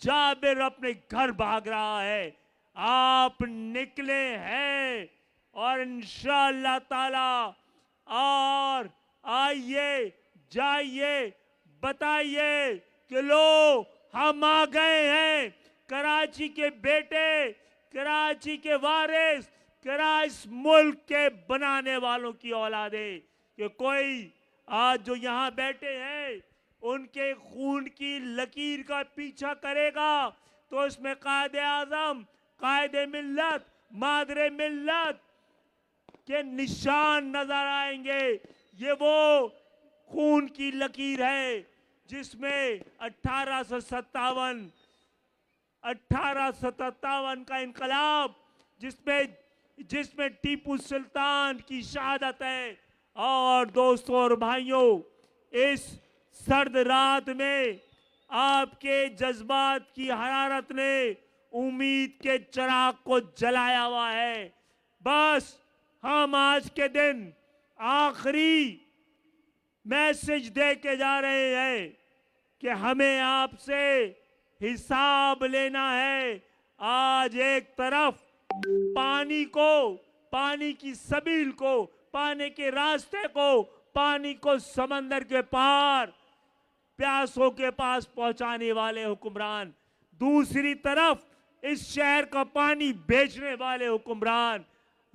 जाबिर अपने घर भाग रहा है, आप निकले हैं और इंशाअल्लाह ताला और आइए जाइए बताइए कि लो हम आ गए हैं। कराची के बेटे, कराची के वारिस, इस मुल्क के बनाने वालों की औलादे, कि कोई आज जो यहाँ बैठे हैं उनके खून की लकीर का पीछा करेगा तो इसमें कायदे आजम, कायदे मिल्लत, मादरे मिल्लत के निशान नजर आएंगे। ये वो खून की लकीर है जिसमें 1857 का इनकलाब, जिसमें टीपू सुल्तान की शहादत है। और दोस्तों और भाइयों, इस सर्द रात में आपके जज्बात की हरारत ने उम्मीद के चिराग को जलाया हुआ है। बस हम आज के दिन आखिरी मैसेज दे के जा रहे हैं कि हमें आपसे हिसाब लेना है। आज एक तरफ पानी को, पानी की सबील को, पानी के रास्ते को, पानी को समंदर के पार प्यासों के पास पहुंचाने वाले हुक्मरान, दूसरी तरफ इस शहर का पानी बेचने वाले हुक्मरान।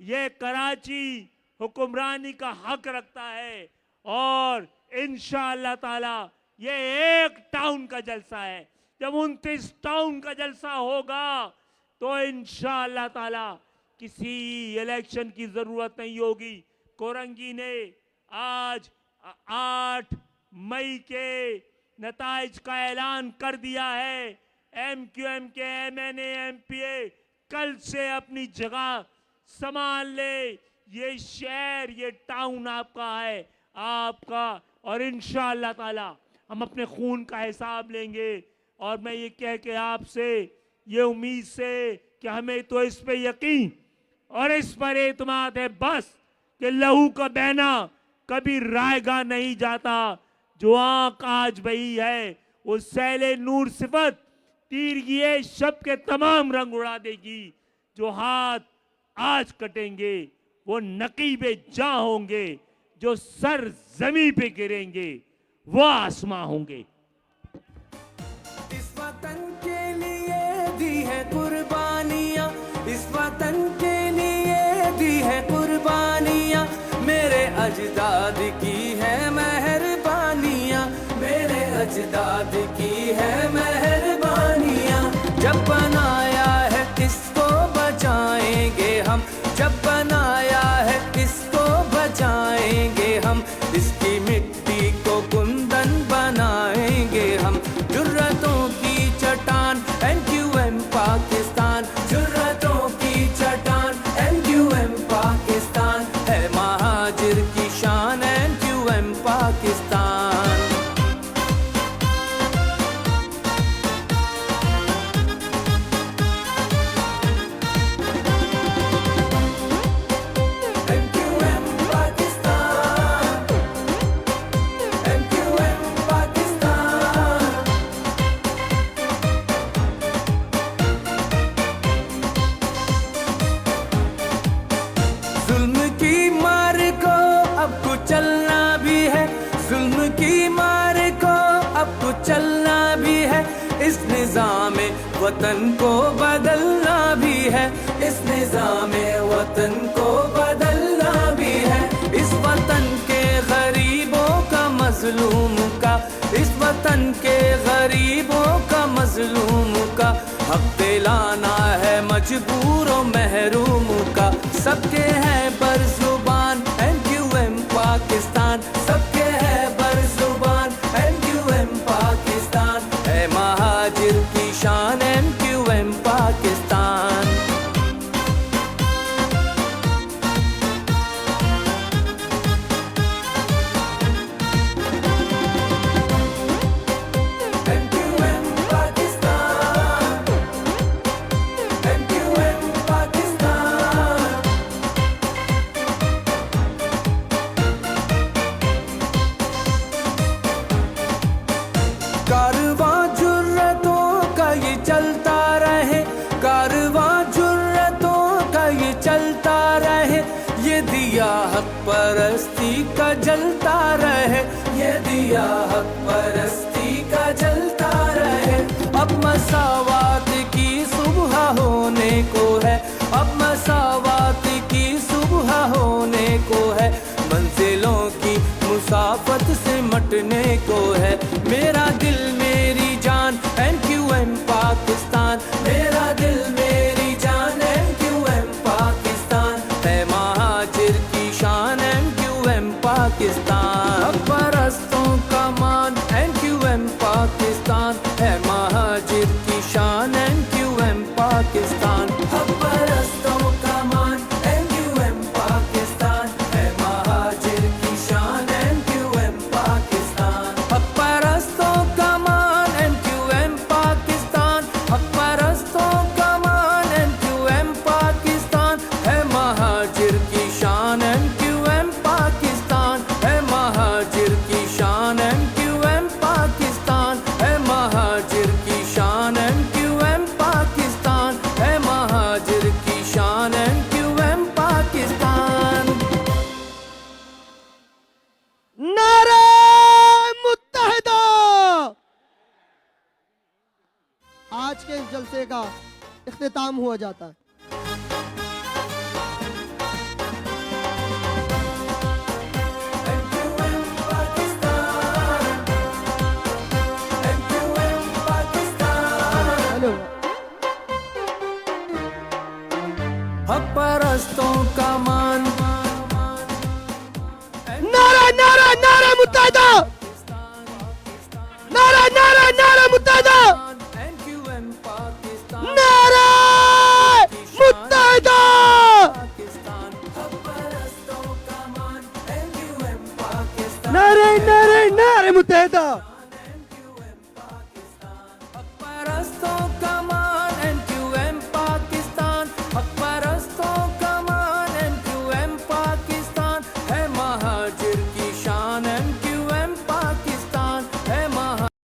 ये कराची हुक्मरानी का हक रखता है और इंशाअल्लाह ताला ये एक टाउन का जलसा है। जब 29 टाउन का जलसा होगा तो इंशाअल्लाह ताला किसी इलेक्शन की जरूरत नहीं होगी। कोरंगी ने आज 8 मई के नताइज का ऐलान कर दिया है। MQM के MNA MPA कल से अपनी जगह संभाल ले। ये शहर, ये टाउन आपका है, आपका, और इंशाअल्लाह ताला हम अपने खून का हिसाब लेंगे। और मैं ये कह के आपसे ये उम्मीद से कि हमें तो इस पे यकीन और इस पर एतमाद है बस कि लहू का बहना कभी रायगा नहीं जाता। जो आंख आज बही है वो सैले नूर सिफत तीरगिए शब के तमाम रंग उड़ा देगी। जो हाथ आज कटेंगे वो नकीबे जा होंगे, जो सर जमीन पे गिरेंगे वो आसमां होंगे। इस वतन के लिए दी है कुर्बानियां, इस वतन के लिए दी है कुर्बानियां, मेरे अजदाद की है मेहरबानियां, मेरे अजदाद की है मेहरबानियां। जब बनाया है इसको बचाएंगे हम, जब बनाया है इसको बचाएंगे हम, इसकी मिट्टी को कुंदन बनाएंगे हम। जुर्रतों की चट्टान MQM पाकिस्तान, जुर्रतों की चट्टान MQM पाकिस्तान, है महाजिर की शान MQM पाकिस्तान। वतन को बदलना भी है, इस निजाम वतन को बदलना भी है। इस वतन के गरीबों का मजलूम का, इस वतन के गरीबों का मजलूम का हक दिलाना है मजबूरों महरूम का। सबके है बरजुबान MQM पाकिस्तान, सबके है बरजुबान MQM पाकिस्तान, है महाजिर की शान MQM Pakistan. MQM Pakistan, MQM Pakistan. कारवां जुर्रतों का ये चलता रहे, कारवां जुर्रतों का ये चलता रहे, ये दिया हक परस्ती का जलता रहे, ये दिया हक परस्ती का जलता रहे। अब मसावात की सुबह होने को है, अब मसावात की सुबह होने को है, मंजिलों की मुसाफत से मटने को है। मेरा दिल मेरी जान MQM पाकिस्तान, मेरा दिल मेरी जान MQM पाकिस्तान, है महाजिर की शान MQM पाकिस्तान। हक परस्तों का मान MQM पाकिस्तान, है महाजिर की शान MQM पाकिस्तान। हक परस्तों का मान MQM पाकिस्तान, है महाजिर की शान MQM पाकिस्तान। हक परस्तों का मान MQM पाकिस्तान, हक परस्तों का मान MQM पाकिस्तान, है महाजिर की शान MQM पाकिस्तान, है महाजिर की शान MQM पाकिस्तान, है महाजिर की शान MQM पाकिस्तान, है महाजिर की शान MQM पाकिस्तान। नारे मुत्तहिदा। आज के इस जलसे का इख्तिताम हुआ जाता है। MQM Pakistan, MQM Pakistan. Hello. हक परस्तों का मान नारा नारा नारा मुत्तहिदा, नारा नारा नारा मुत्तहिदा, MQM पाकिस्तान, नारा मुत्तहिदा। पाकिस्तान। हक परस्तों का मान MQM पाकिस्तान, नारे नारे नारे मुत्तहिदा। MQM पाकिस्तान। हक परस्तों का मान